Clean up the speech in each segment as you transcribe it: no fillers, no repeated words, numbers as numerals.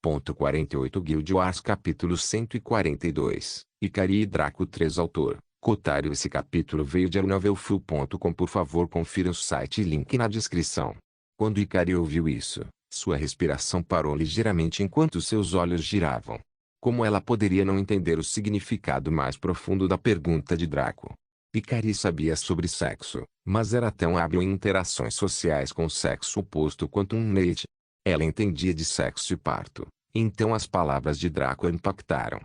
48 Guild Wars capítulo 142, Ikari e Draco 3 Autor, Kotaru. Esse capítulo veio de novelfull.com. Por favor confira o site e link na descrição. Quando Ikari ouviu isso, sua respiração parou ligeiramente enquanto seus olhos giravam. Como ela poderia não entender o significado mais profundo da pergunta de Draco? Ikari sabia sobre sexo, mas era tão hábil em interações sociais com o sexo oposto quanto um mate. Ela entendia de sexo e parto, então as palavras de Draco a impactaram.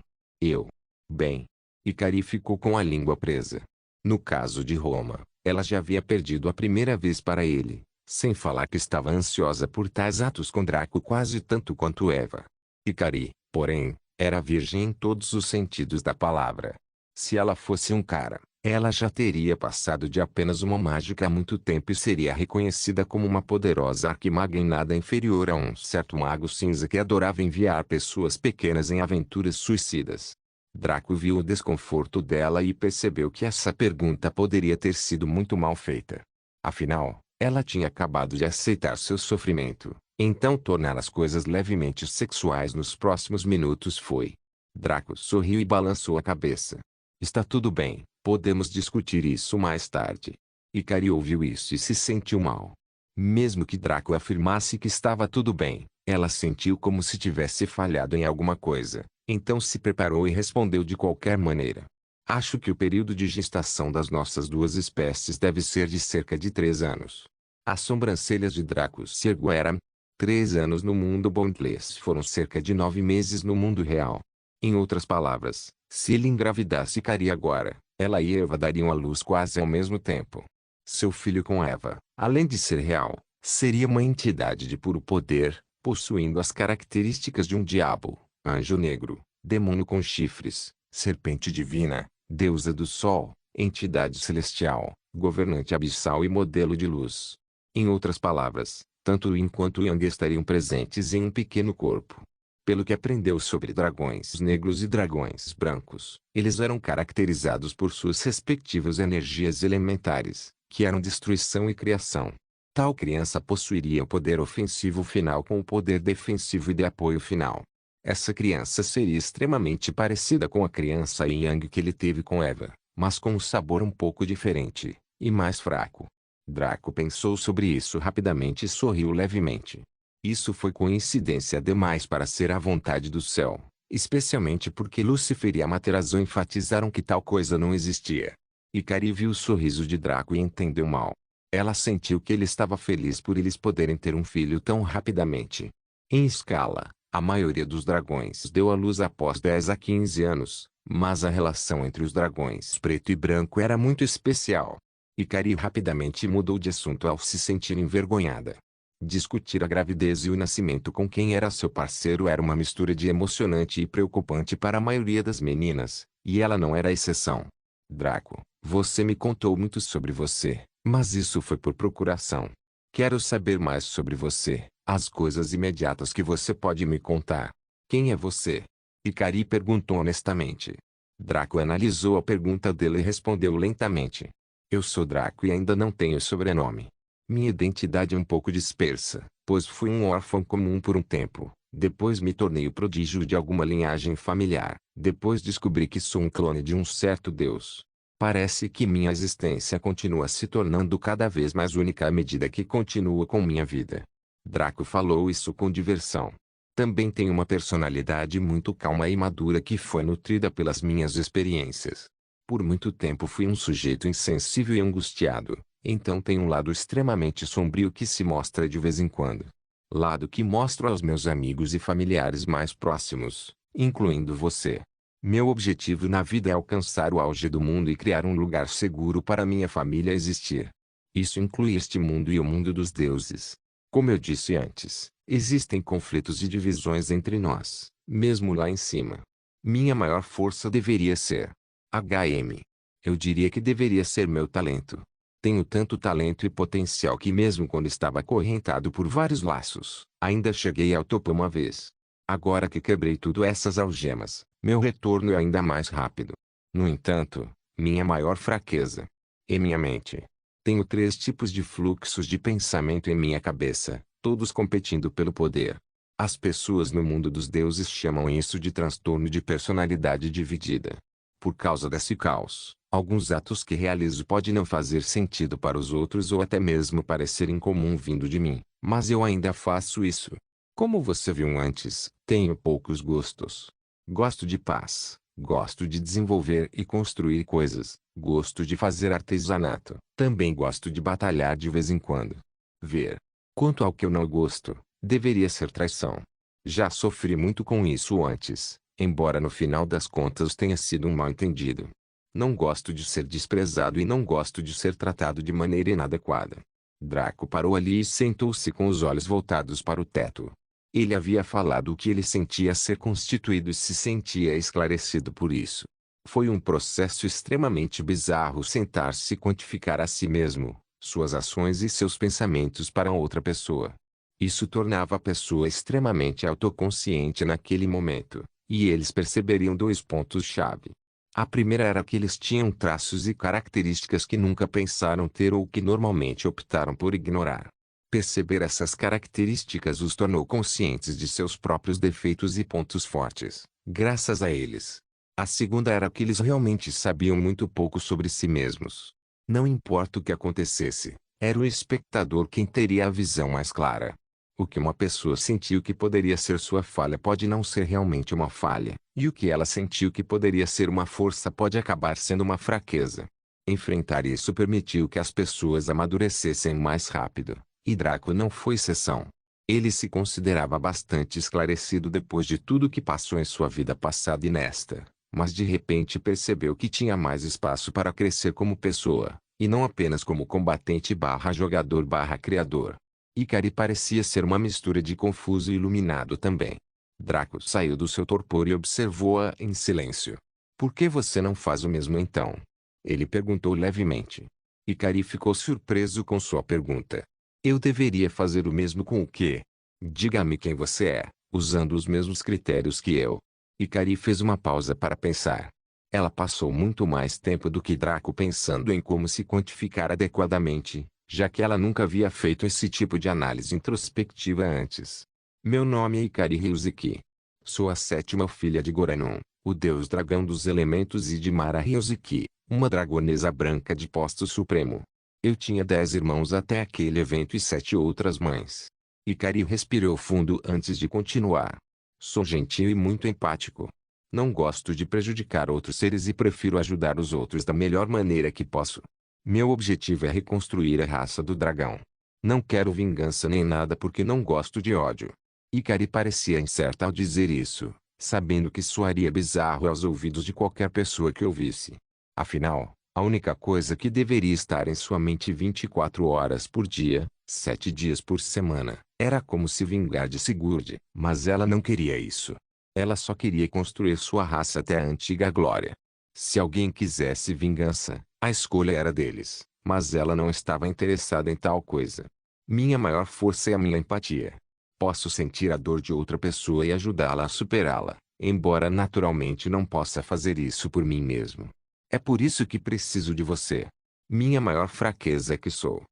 Bem. Ikari ficou com a língua presa. No caso de Roma, ela já havia perdido a primeira vez para ele, sem falar que estava ansiosa por tais atos com Draco quase tanto quanto Eva. Ikari, porém, era virgem em todos os sentidos da palavra. Se ela fosse um cara, ela já teria passado de apenas uma mágica há muito tempo e seria reconhecida como uma poderosa arquimaga em nada inferior a um certo mago cinza que adorava enviar pessoas pequenas em aventuras suicidas. Draco viu o desconforto dela e percebeu que essa pergunta poderia ter sido muito mal feita. Afinal, ela tinha acabado de aceitar seu sofrimento, então tornar as coisas levemente sexuais nos próximos minutos foi. Draco sorriu e balançou a cabeça. Está tudo bem, podemos discutir isso mais tarde. Ikari ouviu isso e se sentiu mal. Mesmo que Draco afirmasse que estava tudo bem, ela sentiu como se tivesse falhado em alguma coisa, então se preparou e respondeu de qualquer maneira. Acho que o período de gestação das nossas duas espécies deve ser de cerca de 3 anos. As sobrancelhas de Draco se ergueram. 3 anos no mundo Boundless foram cerca de 9 meses no mundo real. Em outras palavras, se ele engravidasse Ikari agora, ela e Eva dariam à luz quase ao mesmo tempo. Seu filho com Eva, além de ser real, seria uma entidade de puro poder, possuindo as características de um diabo, anjo negro, demônio com chifres, serpente divina, deusa do sol, entidade celestial, governante abissal e modelo de luz. Em outras palavras, tanto Yin quanto Yang estariam presentes em um pequeno corpo. Pelo que aprendeu sobre dragões negros e dragões brancos, eles eram caracterizados por suas respectivas energias elementares, que eram destruição e criação. Tal criança possuiria o poder ofensivo final com o poder defensivo e de apoio final. Essa criança seria extremamente parecida com a criança Yin Yang que ele teve com Eva, mas com um sabor um pouco diferente, e mais fraco. Draco pensou sobre isso rapidamente e sorriu levemente. Isso foi coincidência demais para ser a vontade do céu, especialmente porque Lúcifer e Amaterasu enfatizaram que tal coisa não existia. Ikari viu o sorriso de Draco e entendeu mal. Ela sentiu que ele estava feliz por eles poderem ter um filho tão rapidamente. Em escala, a maioria dos dragões deu à luz após 10 a 15 anos, mas a relação entre os dragões preto e branco era muito especial. Ikari rapidamente mudou de assunto ao se sentir envergonhada. Discutir a gravidez e o nascimento com quem era seu parceiro era uma mistura de emocionante e preocupante para a maioria das meninas, e ela não era a exceção. Draco, você me contou muito sobre você, mas isso foi por procuração. Quero saber mais sobre você, as coisas imediatas que você pode me contar. Quem é você? Ikari perguntou honestamente. Draco analisou a pergunta dele e respondeu lentamente. Eu sou Draco e ainda não tenho sobrenome. Minha identidade é um pouco dispersa, pois fui um órfão comum por um tempo, depois me tornei o prodígio de alguma linhagem familiar, depois descobri que sou um clone de um certo deus. Parece que minha existência continua se tornando cada vez mais única à medida que continuo com minha vida. Draco falou isso com diversão. Também tenho uma personalidade muito calma e madura que foi nutrida pelas minhas experiências. Por muito tempo fui um sujeito insensível e angustiado. Então tem um lado extremamente sombrio que se mostra de vez em quando. Lado que mostro aos meus amigos e familiares mais próximos, incluindo você. Meu objetivo na vida é alcançar o auge do mundo e criar um lugar seguro para minha família existir. Isso inclui este mundo e o mundo dos deuses. Como eu disse antes, existem conflitos e divisões entre nós, mesmo lá em cima. Minha maior força deveria ser HM. Eu diria que deveria ser meu talento. Tenho tanto talento e potencial que mesmo quando estava acorrentado por vários laços, ainda cheguei ao topo uma vez. Agora que quebrei tudo essas algemas, meu retorno é ainda mais rápido. No entanto, minha maior fraqueza é minha mente. Tenho 3 tipos de fluxos de pensamento em minha cabeça, todos competindo pelo poder. As pessoas no mundo dos deuses chamam isso de transtorno de personalidade dividida. Por causa desse caos, alguns atos que realizo podem não fazer sentido para os outros ou até mesmo parecer incomum vindo de mim, mas eu ainda faço isso. Como você viu antes, tenho poucos gostos. Gosto de paz, gosto de desenvolver e construir coisas, gosto de fazer artesanato, também gosto de batalhar de vez em quando. Ver. Quanto ao que eu não gosto, deveria ser traição. Já sofri muito com isso antes, embora no final das contas tenha sido um mal-entendido. Não gosto de ser desprezado e não gosto de ser tratado de maneira inadequada. Draco parou ali e sentou-se com os olhos voltados para o teto. Ele havia falado o que ele sentia ser constituído e se sentia esclarecido por isso. Foi um processo extremamente bizarro sentar-se e quantificar a si mesmo, suas ações e seus pensamentos para outra pessoa. Isso tornava a pessoa extremamente autoconsciente naquele momento, e eles perceberiam dois pontos-chave. A primeira era que eles tinham traços e características que nunca pensaram ter ou que normalmente optaram por ignorar. Perceber essas características os tornou conscientes de seus próprios defeitos e pontos fortes, graças a eles. A segunda era que eles realmente sabiam muito pouco sobre si mesmos. Não importa o que acontecesse, era o espectador quem teria a visão mais clara. O que uma pessoa sentiu que poderia ser sua falha pode não ser realmente uma falha, e o que ela sentiu que poderia ser uma força pode acabar sendo uma fraqueza. Enfrentar isso permitiu que as pessoas amadurecessem mais rápido, e Draco não foi exceção. Ele se considerava bastante esclarecido depois de tudo que passou em sua vida passada e nesta, mas de repente percebeu que tinha mais espaço para crescer como pessoa, e não apenas como combatente/jogador/criador. Ikari parecia ser uma mistura de confuso e iluminado também. Draco saiu do seu torpor e observou-a em silêncio. Por que você não faz o mesmo então? Ele perguntou levemente. Ikari ficou surpreso com sua pergunta. Eu deveria fazer o mesmo com o quê? Diga-me quem você é, usando os mesmos critérios que eu. Ikari fez uma pausa para pensar. Ela passou muito mais tempo do que Draco pensando em como se quantificar adequadamente, já que ela nunca havia feito esse tipo de análise introspectiva antes. Meu nome é Ikari Ryuzuki. Sou a sétima filha de Goranon, o deus dragão dos elementos, e de Mara Ryuzuki, uma dragonesa branca de posto supremo. Eu tinha 10 irmãos até aquele evento e 7 outras mães. Ikari respirou fundo antes de continuar. Sou gentil e muito empático. Não gosto de prejudicar outros seres e prefiro ajudar os outros da melhor maneira que posso. Meu objetivo é reconstruir a raça do dragão. Não quero vingança nem nada porque não gosto de ódio. Ikari parecia incerta ao dizer isso, sabendo que soaria bizarro aos ouvidos de qualquer pessoa que ouvisse. Afinal, a única coisa que deveria estar em sua mente 24 horas por dia, 7 dias por semana, era como se vingar de Sigurd, mas ela não queria isso. Ela só queria construir sua raça até a antiga glória. Se alguém quisesse vingança, a escolha era deles, mas ela não estava interessada em tal coisa. Minha maior força é a minha empatia. Posso sentir a dor de outra pessoa e ajudá-la a superá-la, embora naturalmente não possa fazer isso por mim mesmo. É por isso que preciso de você. Minha maior fraqueza é que sou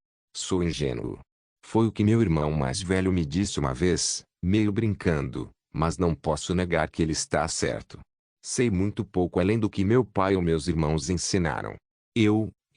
ingênuo. Foi o que meu irmão mais velho me disse uma vez, meio brincando, mas não posso negar que ele está certo. Sei muito pouco além do que meu pai ou meus irmãos ensinaram.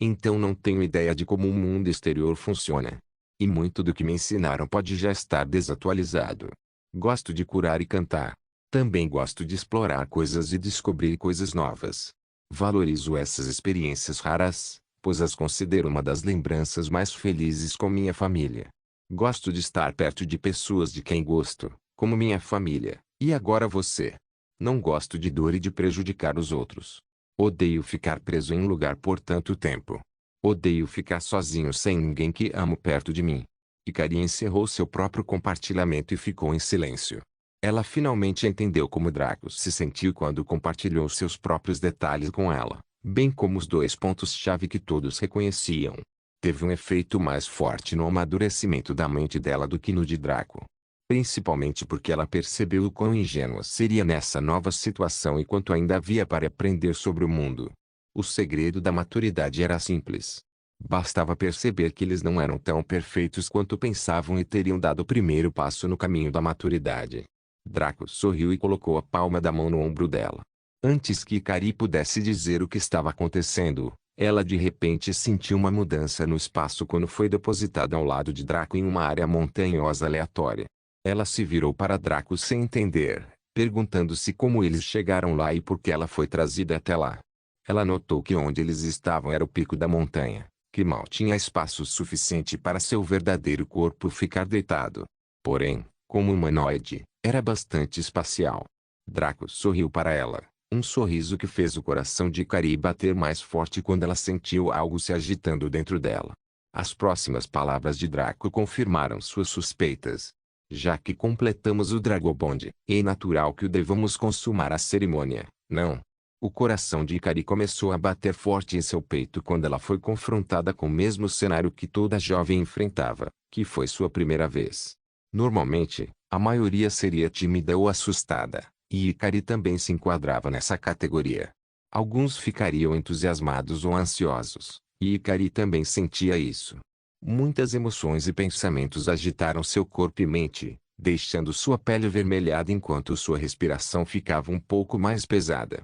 Então não tenho ideia de como o mundo exterior funciona. E muito do que me ensinaram pode já estar desatualizado. Gosto de curar e cantar. Também gosto de explorar coisas e descobrir coisas novas. Valorizo essas experiências raras, pois as considero uma das lembranças mais felizes com minha família. Gosto de estar perto de pessoas de quem gosto, como minha família, e agora você. Não gosto de dor e de prejudicar os outros. Odeio ficar preso em um lugar por tanto tempo. Odeio ficar sozinho sem ninguém que amo perto de mim. Ikari encerrou seu próprio compartilhamento e ficou em silêncio. Ela finalmente entendeu como Draco se sentiu quando compartilhou seus próprios detalhes com ela, bem como os dois pontos-chave que todos reconheciam. Teve um efeito mais forte no amadurecimento da mente dela do que no de Draco. Principalmente porque ela percebeu o quão ingênua seria nessa nova situação e quanto ainda havia para aprender sobre o mundo. O segredo da maturidade era simples. Bastava perceber que eles não eram tão perfeitos quanto pensavam e teriam dado o primeiro passo no caminho da maturidade. Draco sorriu e colocou a palma da mão no ombro dela. Antes que Ikari pudesse dizer o que estava acontecendo, ela de repente sentiu uma mudança no espaço quando foi depositada ao lado de Draco em uma área montanhosa aleatória. Ela se virou para Draco sem entender, perguntando-se como eles chegaram lá e por que ela foi trazida até lá. Ela notou que onde eles estavam era o pico da montanha, que mal tinha espaço suficiente para seu verdadeiro corpo ficar deitado. Porém, como humanoide, era bastante espacial. Draco sorriu para ela, um sorriso que fez o coração de Ikari bater mais forte quando ela sentiu algo se agitando dentro dela. As próximas palavras de Draco confirmaram suas suspeitas. Já que completamos o Dragobond, é natural que o devamos consumar a cerimônia, não? O coração de Ikari começou a bater forte em seu peito quando ela foi confrontada com o mesmo cenário que toda jovem enfrentava, que foi sua primeira vez. Normalmente, a maioria seria tímida ou assustada, e Ikari também se enquadrava nessa categoria. Alguns ficariam entusiasmados ou ansiosos, e Ikari também sentia isso. Muitas emoções e pensamentos agitaram seu corpo e mente, deixando sua pele avermelhada enquanto sua respiração ficava um pouco mais pesada.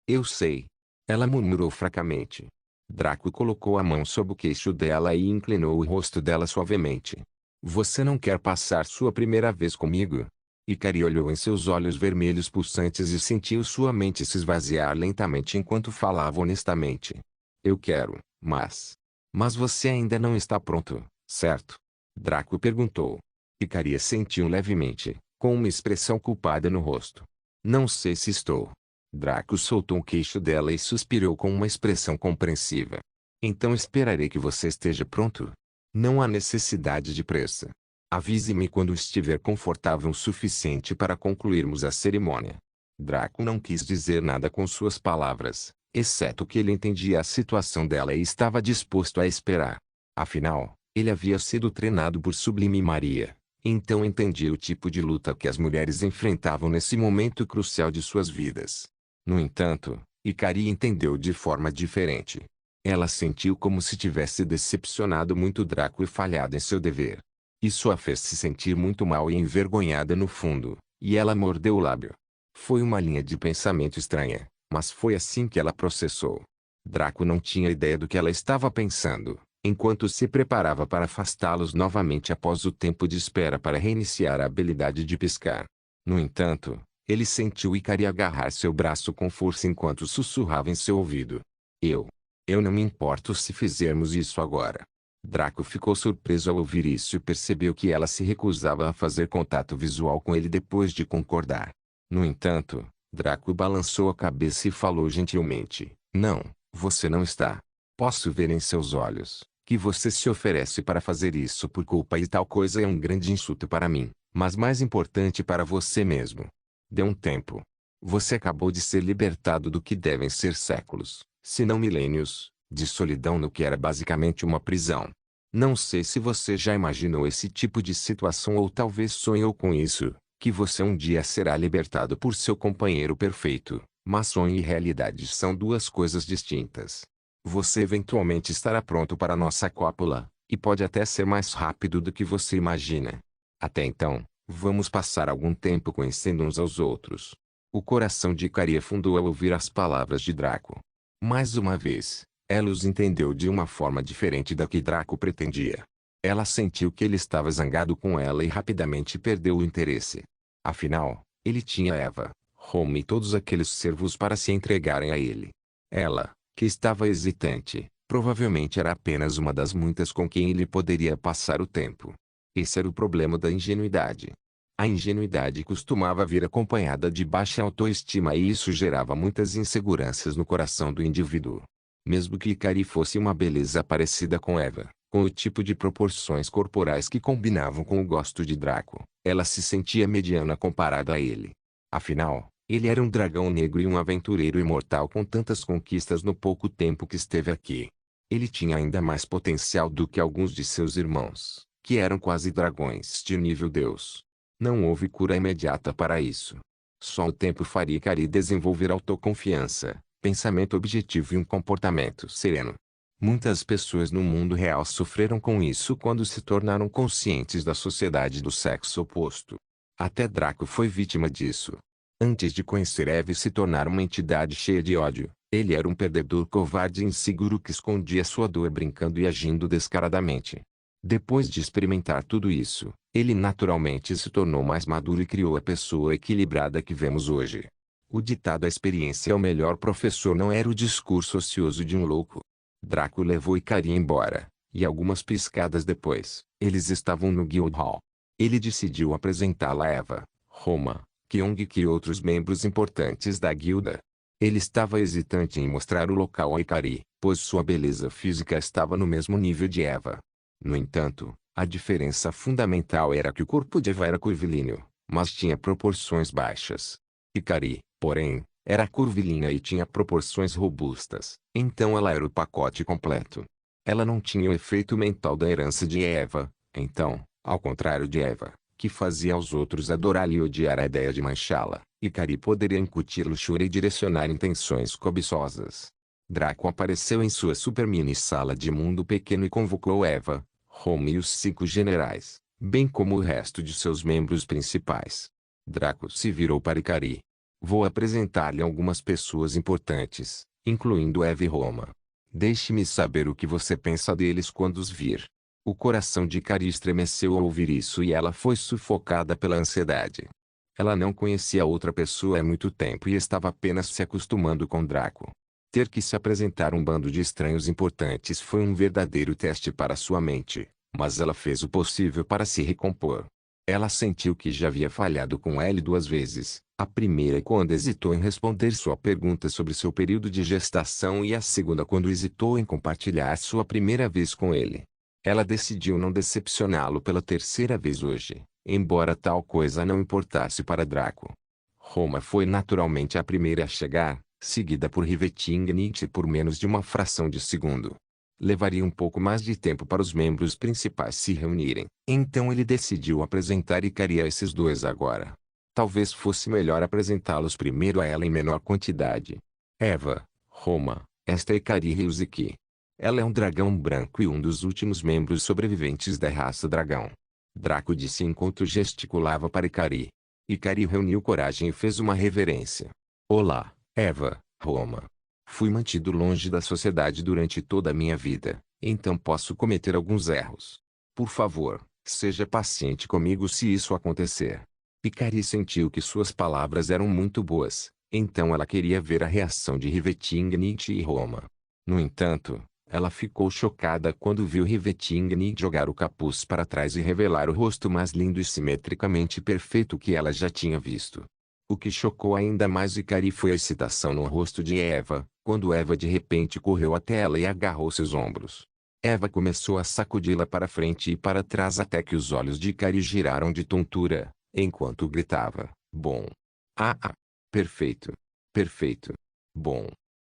Eu sei. Ela murmurou fracamente. Draco colocou a mão sob o queixo dela e inclinou o rosto dela suavemente. Você não quer passar sua primeira vez comigo? Ikari olhou em seus olhos vermelhos pulsantes e sentiu sua mente se esvaziar lentamente enquanto falava honestamente. Eu quero, mas você ainda não está pronto, certo? Draco perguntou. Ikari assentiu levemente, com uma expressão culpada no rosto. Não sei se estou. Draco soltou o queixo dela e suspirou com uma expressão compreensiva. Então esperarei que você esteja pronto. Não há necessidade de pressa. Avise-me quando estiver confortável o suficiente para concluirmos a cerimônia. Draco não quis dizer nada com suas palavras, exceto que ele entendia a situação dela e estava disposto a esperar. Afinal, ele havia sido treinado por Sublime Maria, então entendia o tipo de luta que as mulheres enfrentavam nesse momento crucial de suas vidas. No entanto, Ikari entendeu de forma diferente. Ela sentiu como se tivesse decepcionado muito Draco e falhado em seu dever. Isso a fez se sentir muito mal e envergonhada no fundo, e ela mordeu o lábio. Foi uma linha de pensamento estranha, mas foi assim que ela processou. Draco não tinha ideia do que ela estava pensando, enquanto se preparava para afastá-los novamente após o tempo de espera para reiniciar a habilidade de piscar. No entanto, ele sentiu Ikari agarrar seu braço com força enquanto sussurrava em seu ouvido. Eu não me importo se fizermos isso agora. Draco ficou surpreso ao ouvir isso e percebeu que ela se recusava a fazer contato visual com ele depois de concordar. No entanto, Draco balançou a cabeça e falou gentilmente, não, você não está. Posso ver em seus olhos, que você se oferece para fazer isso por culpa e tal coisa é um grande insulto para mim, mas mais importante para você mesmo. Dê um tempo. Você acabou de ser libertado do que devem ser séculos, se não milênios, de solidão no que era basicamente uma prisão. Não sei se você já imaginou esse tipo de situação ou talvez sonhou com isso, que você um dia será libertado por seu companheiro perfeito, mas sonho e realidade são duas coisas distintas. Você eventualmente estará pronto para nossa cópula, e pode até ser mais rápido do que você imagina. Até então, vamos passar algum tempo conhecendo uns aos outros. O coração de Ikari afundou ao ouvir as palavras de Draco. Mais uma vez, ela os entendeu de uma forma diferente da que Draco pretendia. Ela sentiu que ele estava zangado com ela e rapidamente perdeu o interesse. Afinal, ele tinha Eva, Home e todos aqueles servos para se entregarem a ele. Ela, que estava hesitante, provavelmente era apenas uma das muitas com quem ele poderia passar o tempo. Esse era o problema da ingenuidade. A ingenuidade costumava vir acompanhada de baixa autoestima e isso gerava muitas inseguranças no coração do indivíduo. Mesmo que Ikari fosse uma beleza parecida com Eva, com o tipo de proporções corporais que combinavam com o gosto de Draco, ela se sentia mediana comparada a ele. Afinal, ele era um dragão negro e um aventureiro imortal com tantas conquistas no pouco tempo que esteve aqui. Ele tinha ainda mais potencial do que alguns de seus irmãos, que eram quase dragões de nível Deus. Não houve cura imediata para isso. Só o tempo faria Ikari desenvolver autoconfiança, pensamento objetivo e um comportamento sereno. Muitas pessoas no mundo real sofreram com isso quando se tornaram conscientes da sociedade do sexo oposto. Até Draco foi vítima disso. Antes de conhecer Eve e se tornar uma entidade cheia de ódio, ele era um perdedor covarde e inseguro que escondia sua dor brincando e agindo descaradamente. Depois de experimentar tudo isso, ele naturalmente se tornou mais maduro e criou a pessoa equilibrada que vemos hoje. O ditado "a experiência é o melhor professor" não era o discurso ocioso de um louco. Draco levou Ikari embora, e algumas piscadas depois, eles estavam no Guildhall. Ele decidiu apresentá-la a Eva, Roma, Kyung e outros membros importantes da guilda. Ele estava hesitante em mostrar o local a Ikari, pois sua beleza física estava no mesmo nível de Eva. No entanto, a diferença fundamental era que o corpo de Eva era curvilíneo, mas tinha proporções baixas. Ikari, porém, era curvilínea e tinha proporções robustas, então ela era o pacote completo. Ela não tinha o efeito mental da herança de Eva, então, ao contrário de Eva, que fazia aos outros adorá-la e odiar a ideia de manchá-la, Ikari poderia incutir luxúria e direcionar intenções cobiçosas. Draco apareceu em sua super mini sala de mundo pequeno e convocou Eva, Roma e os 5 generais, bem como o resto de seus membros principais. Draco se virou para Ikari. Vou apresentar-lhe algumas pessoas importantes, incluindo Eva e Roma. Deixe-me saber o que você pensa deles quando os vir. O coração de Ikari estremeceu ao ouvir isso e ela foi sufocada pela ansiedade. Ela não conhecia outra pessoa há muito tempo e estava apenas se acostumando com Draco. Ter que se apresentar a um bando de estranhos importantes foi um verdadeiro teste para sua mente, mas ela fez o possível para se recompor. Ela sentiu que já havia falhado com ele 2 vezes, a primeira quando hesitou em responder sua pergunta sobre seu período de gestação e a segunda quando hesitou em compartilhar sua primeira vez com ele. Ela decidiu não decepcioná-lo pela 3ª vez hoje, embora tal coisa não importasse para Draco. Roma foi naturalmente a primeira a chegar, seguida por Rivetingnight por menos de uma fração de segundo. Levaria um pouco mais de tempo para os membros principais se reunirem, então ele decidiu apresentar Ikari a esses 2 agora. Talvez fosse melhor apresentá-los primeiro a ela em menor quantidade. Eva, Roma, esta é Ikari Ryuzuki. Ela é um dragão branco e um dos últimos membros sobreviventes da raça dragão. Draco disse enquanto gesticulava para Ikari. Ikari reuniu coragem e fez uma reverência. Olá, Eva, Roma. Fui mantido longe da sociedade durante toda a minha vida, então posso cometer alguns erros. Por favor, seja paciente comigo se isso acontecer. Ikari sentiu que suas palavras eram muito boas, então ela queria ver a reação de Rivetingnight e Roma. No entanto, ela ficou chocada quando viu Rivetingnight jogar o capuz para trás e revelar o rosto mais lindo e simetricamente perfeito que ela já tinha visto. O que chocou ainda mais Ikari foi a excitação no rosto de Eva, quando Eva de repente correu até ela e agarrou seus ombros. Eva começou a sacudi-la para frente e para trás até que os olhos de Ikari giraram de tontura, enquanto gritava, bom. Ah ah. Perfeito. Perfeito. Bom.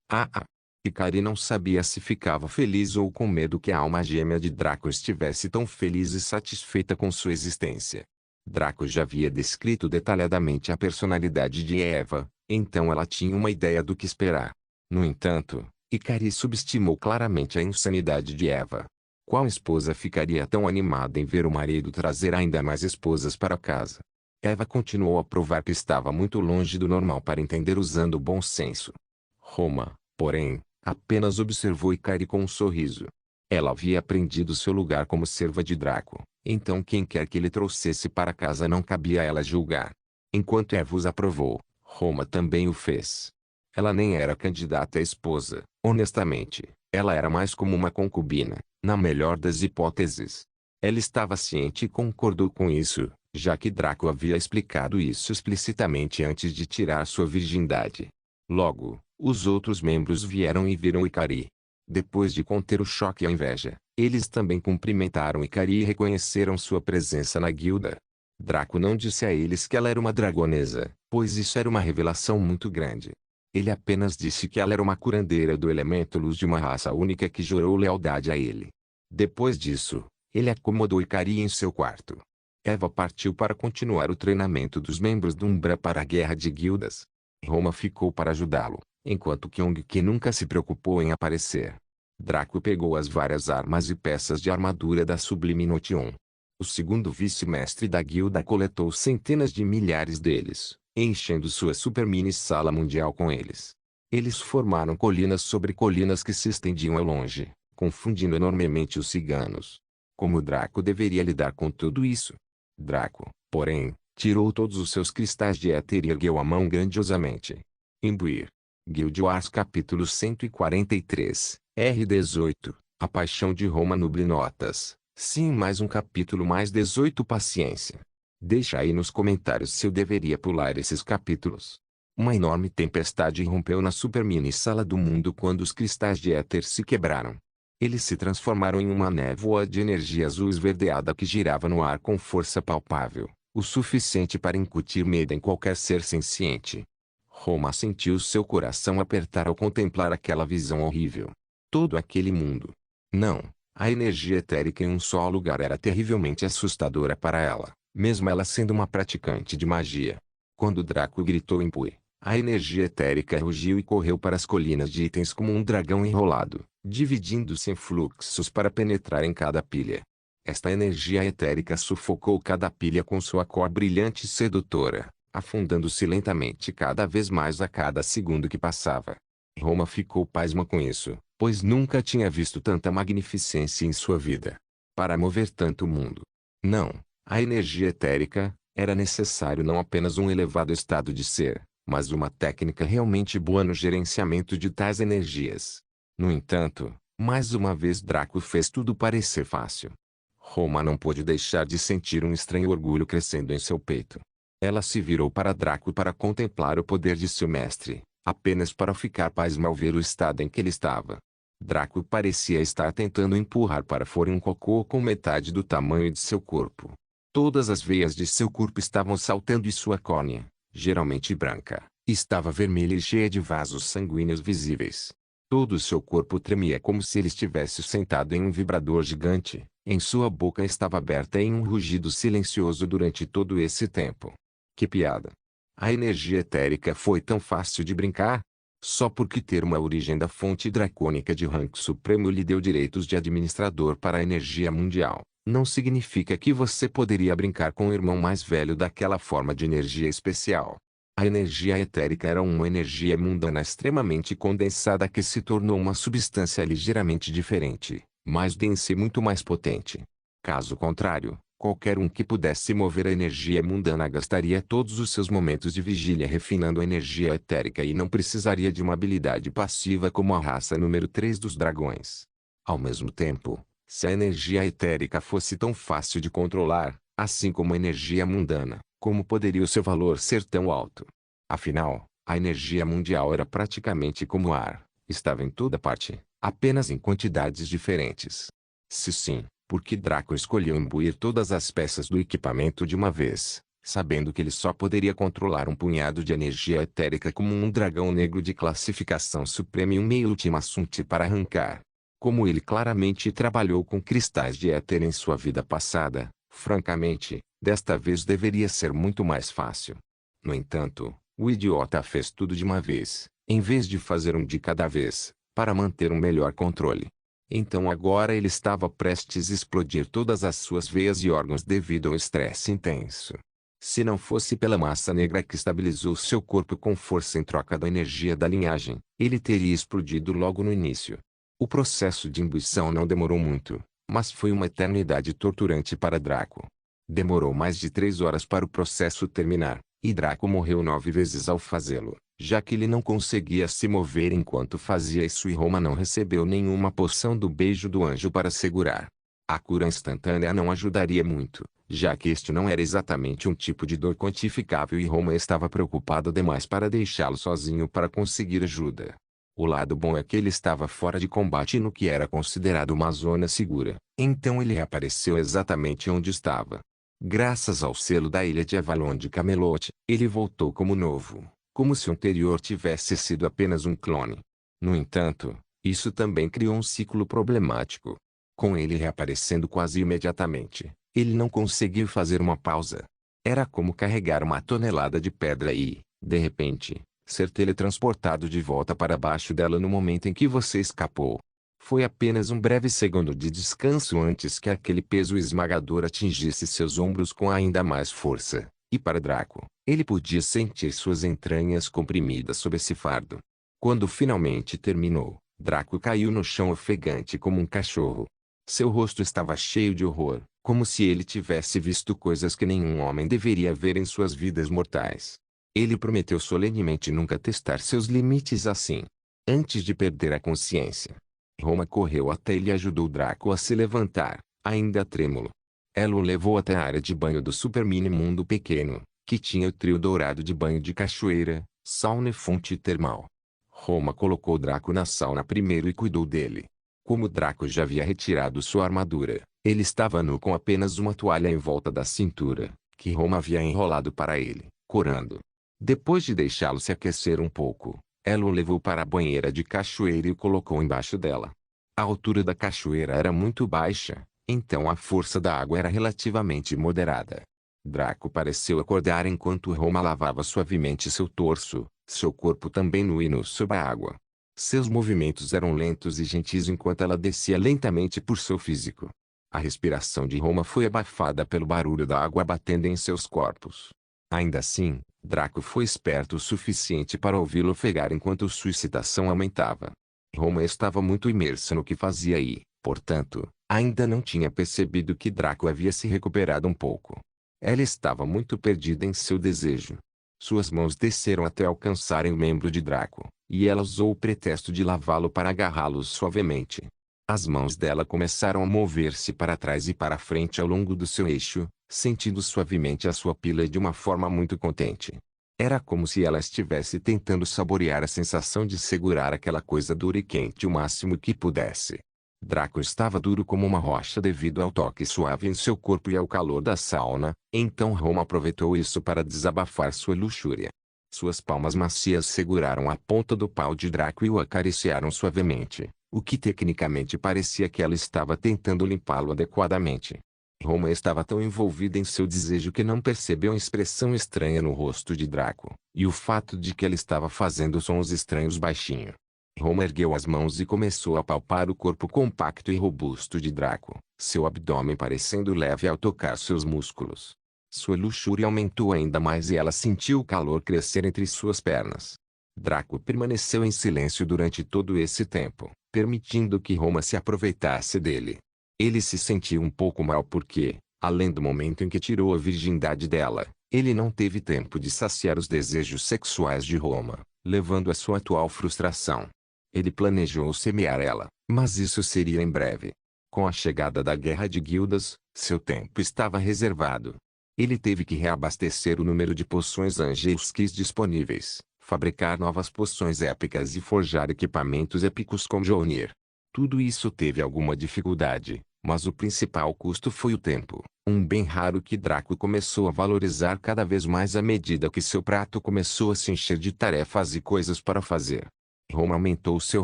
Ah ah. Ikari não sabia se ficava feliz ou com medo que a alma gêmea de Draco estivesse tão feliz e satisfeita com sua existência. Draco já havia descrito detalhadamente a personalidade de Eva, então ela tinha uma ideia do que esperar. No entanto, Ikari subestimou claramente a insanidade de Eva. Qual esposa ficaria tão animada em ver o marido trazer ainda mais esposas para casa? Eva continuou a provar que estava muito longe do normal para entender usando o bom senso. Roma, porém, apenas observou Ikari com um sorriso. Ela havia aprendido seu lugar como serva de Draco, então quem quer que ele trouxesse para casa não cabia a ela julgar. Enquanto Eva os aprovou, Roma também o fez. Ela nem era candidata à esposa, honestamente, ela era mais como uma concubina, na melhor das hipóteses. Ela estava ciente e concordou com isso, já que Draco havia explicado isso explicitamente antes de tirar sua virgindade. Logo, os outros membros vieram e viram Ikari. Depois de conter o choque e a inveja, eles também cumprimentaram Ikari e reconheceram sua presença na guilda. Draco não disse a eles que ela era uma dragonesa, pois isso era uma revelação muito grande. Ele apenas disse que ela era uma curandeira do elemento luz de uma raça única que jurou lealdade a ele. Depois disso, ele acomodou Ikari em seu quarto. Eva partiu para continuar o treinamento dos membros do Umbra para a guerra de guildas. Roma ficou para ajudá-lo, enquanto Kyung-ki nunca se preocupou em aparecer. Draco pegou as várias armas e peças de armadura da Sublime Notion. O segundo vice-mestre da guilda coletou centenas de milhares deles, enchendo sua super mini sala mundial com eles. Eles formaram colinas sobre colinas que se estendiam ao longe, confundindo enormemente os ciganos. Como Draco deveria lidar com tudo isso? Draco, porém, tirou todos os seus cristais de éter e ergueu a mão grandiosamente. Imbuir. Guild Wars capítulo 143, R18, A Paixão de Roma Nuble Notas. Sim, mais um capítulo mais 18. Paciência. Deixa aí nos comentários se eu deveria pular esses capítulos. Uma enorme tempestade irrompeu na super mini sala do mundo quando os cristais de éter se quebraram. Eles se transformaram em uma névoa de energia azul esverdeada que girava no ar com força palpável, o suficiente para incutir medo em qualquer ser senciente. Roma sentiu seu coração apertar ao contemplar aquela visão horrível. Todo aquele mundo. Não, a energia etérica em um só lugar era terrivelmente assustadora para ela, mesmo ela sendo uma praticante de magia. Quando Draco gritou em Pui, a energia etérica rugiu e correu para as colinas de itens como um dragão enrolado, dividindo-se em fluxos para penetrar em cada pilha. Esta energia etérica sufocou cada pilha com sua cor brilhante e sedutora, afundando-se lentamente cada vez mais a cada segundo que passava. Roma ficou pasma com isso, pois nunca tinha visto tanta magnificência em sua vida. Para mover tanto mundo. Não, a energia etérica, era necessário não apenas um elevado estado de ser, mas uma técnica realmente boa no gerenciamento de tais energias. No entanto, mais uma vez Draco fez tudo parecer fácil. Roma não pôde deixar de sentir um estranho orgulho crescendo em seu peito. Ela se virou para Draco para contemplar o poder de seu mestre, apenas para ficar pasma ao ver o estado em que ele estava. Draco parecia estar tentando empurrar para fora um cocô com metade do tamanho de seu corpo. Todas as veias de seu corpo estavam saltando e sua córnea, geralmente branca, estava vermelha e cheia de vasos sanguíneos visíveis. Todo o seu corpo tremia como se ele estivesse sentado em um vibrador gigante, em sua boca estava aberta em um rugido silencioso durante todo esse tempo. Que piada! A energia etérica foi tão fácil de brincar? Só porque ter uma origem da fonte dracônica de rank supremo lhe deu direitos de administrador para a energia mundial, não significa que você poderia brincar com o irmão mais velho daquela forma de energia especial. A energia etérica era uma energia mundana extremamente condensada que se tornou uma substância ligeiramente diferente, mais densa e muito mais potente. Caso contrário, qualquer um que pudesse mover a energia mundana gastaria todos os seus momentos de vigília refinando a energia etérica e não precisaria de uma habilidade passiva como a raça número 3 dos dragões. Ao mesmo tempo, se a energia etérica fosse tão fácil de controlar, assim como a energia mundana, como poderia o seu valor ser tão alto? Afinal, a energia mundial era praticamente como ar, estava em toda parte, apenas em quantidades diferentes. Se sim, por que Draco escolheu imbuir todas as peças do equipamento de uma vez, sabendo que ele só poderia controlar um punhado de energia etérica como um dragão negro de classificação suprema e um meio Ultima Sunti para arrancar? Como ele claramente trabalhou com cristais de éter em sua vida passada, francamente, desta vez deveria ser muito mais fácil. No entanto, o idiota fez tudo de uma vez, em vez de fazer um de cada vez, para manter um melhor controle. Então agora ele estava prestes a explodir todas as suas veias e órgãos devido ao estresse intenso. Se não fosse pela massa negra que estabilizou seu corpo com força em troca da energia da linhagem, ele teria explodido logo no início. O processo de imbuição não demorou muito, mas foi uma eternidade torturante para Draco. Demorou mais de 3 horas para o processo terminar, e Draco morreu 9 vezes ao fazê-lo, já que ele não conseguia se mover enquanto fazia isso e Roma não recebeu nenhuma poção do beijo do anjo para segurar. A cura instantânea não ajudaria muito, já que este não era exatamente um tipo de dor quantificável e Roma estava preocupada demais para deixá-lo sozinho para conseguir ajuda. O lado bom é que ele estava fora de combate no que era considerado uma zona segura, então ele reapareceu exatamente onde estava. Graças ao selo da ilha de Avalon de Camelot, ele voltou como novo, como se o anterior tivesse sido apenas um clone. No entanto, isso também criou um ciclo problemático. Com ele reaparecendo quase imediatamente, ele não conseguiu fazer uma pausa. Era como carregar uma tonelada de pedra e, de repente, ser teletransportado de volta para baixo dela no momento em que você escapou. Foi apenas um breve segundo de descanso antes que aquele peso esmagador atingisse seus ombros com ainda mais força. E para Draco, ele podia sentir suas entranhas comprimidas sob esse fardo. Quando finalmente terminou, Draco caiu no chão ofegante como um cachorro. Seu rosto estava cheio de horror, como se ele tivesse visto coisas que nenhum homem deveria ver em suas vidas mortais. Ele prometeu solenemente nunca testar seus limites assim. Antes de perder a consciência, Roma correu até ele e ajudou Draco a se levantar, ainda trêmulo. Ela o levou até a área de banho do Super Mini Mundo Pequeno, que tinha o trio dourado de banho de cachoeira, sauna e fonte termal. Roma colocou Draco na sauna primeiro e cuidou dele. Como Draco já havia retirado sua armadura, ele estava nu com apenas uma toalha em volta da cintura, que Roma havia enrolado para ele, corando. Depois de deixá-lo se aquecer um pouco, ela o levou para a banheira de cachoeira e o colocou embaixo dela. A altura da cachoeira era muito baixa, então a força da água era relativamente moderada. Draco pareceu acordar enquanto Roma lavava suavemente seu torso, seu corpo também nu e nu sob a água. Seus movimentos eram lentos e gentis enquanto ela descia lentamente por seu físico. A respiração de Roma foi abafada pelo barulho da água batendo em seus corpos. Ainda assim, Draco foi esperto o suficiente para ouvi-lo ofegar enquanto sua excitação aumentava. Roma estava muito imersa no que fazia e, portanto, ainda não tinha percebido que Draco havia se recuperado um pouco. Ela estava muito perdida em seu desejo. Suas mãos desceram até alcançarem o membro de Draco, e ela usou o pretexto de lavá-lo para agarrá-lo suavemente. As mãos dela começaram a mover-se para trás e para frente ao longo do seu eixo, sentindo suavemente a sua pila de uma forma muito contente. Era como se ela estivesse tentando saborear a sensação de segurar aquela coisa dura e quente o máximo que pudesse. Draco estava duro como uma rocha devido ao toque suave em seu corpo e ao calor da sauna, então Roma aproveitou isso para desabafar sua luxúria. Suas palmas macias seguraram a ponta do pau de Draco e o acariciaram suavemente, o que tecnicamente parecia que ela estava tentando limpá-lo adequadamente. Roma estava tão envolvida em seu desejo que não percebeu a expressão estranha no rosto de Draco, e o fato de que ela estava fazendo sons estranhos baixinho. Roma ergueu as mãos e começou a palpar o corpo compacto e robusto de Draco, seu abdômen parecendo leve ao tocar seus músculos. Sua luxúria aumentou ainda mais e ela sentiu o calor crescer entre suas pernas. Draco permaneceu em silêncio durante todo esse tempo, permitindo que Roma se aproveitasse dele. Ele se sentiu um pouco mal porque, além do momento em que tirou a virgindade dela, ele não teve tempo de saciar os desejos sexuais de Roma, levando à sua atual frustração. Ele planejou semear ela, mas isso seria em breve. Com a chegada da Guerra de Guildas, seu tempo estava reservado. Ele teve que reabastecer o número de poções Angelskis disponíveis, fabricar novas poções épicas e forjar equipamentos épicos com Mjolnir. Tudo isso teve alguma dificuldade, mas o principal custo foi o tempo, um bem raro que Draco começou a valorizar cada vez mais à medida que seu prato começou a se encher de tarefas e coisas para fazer. Roma aumentou seu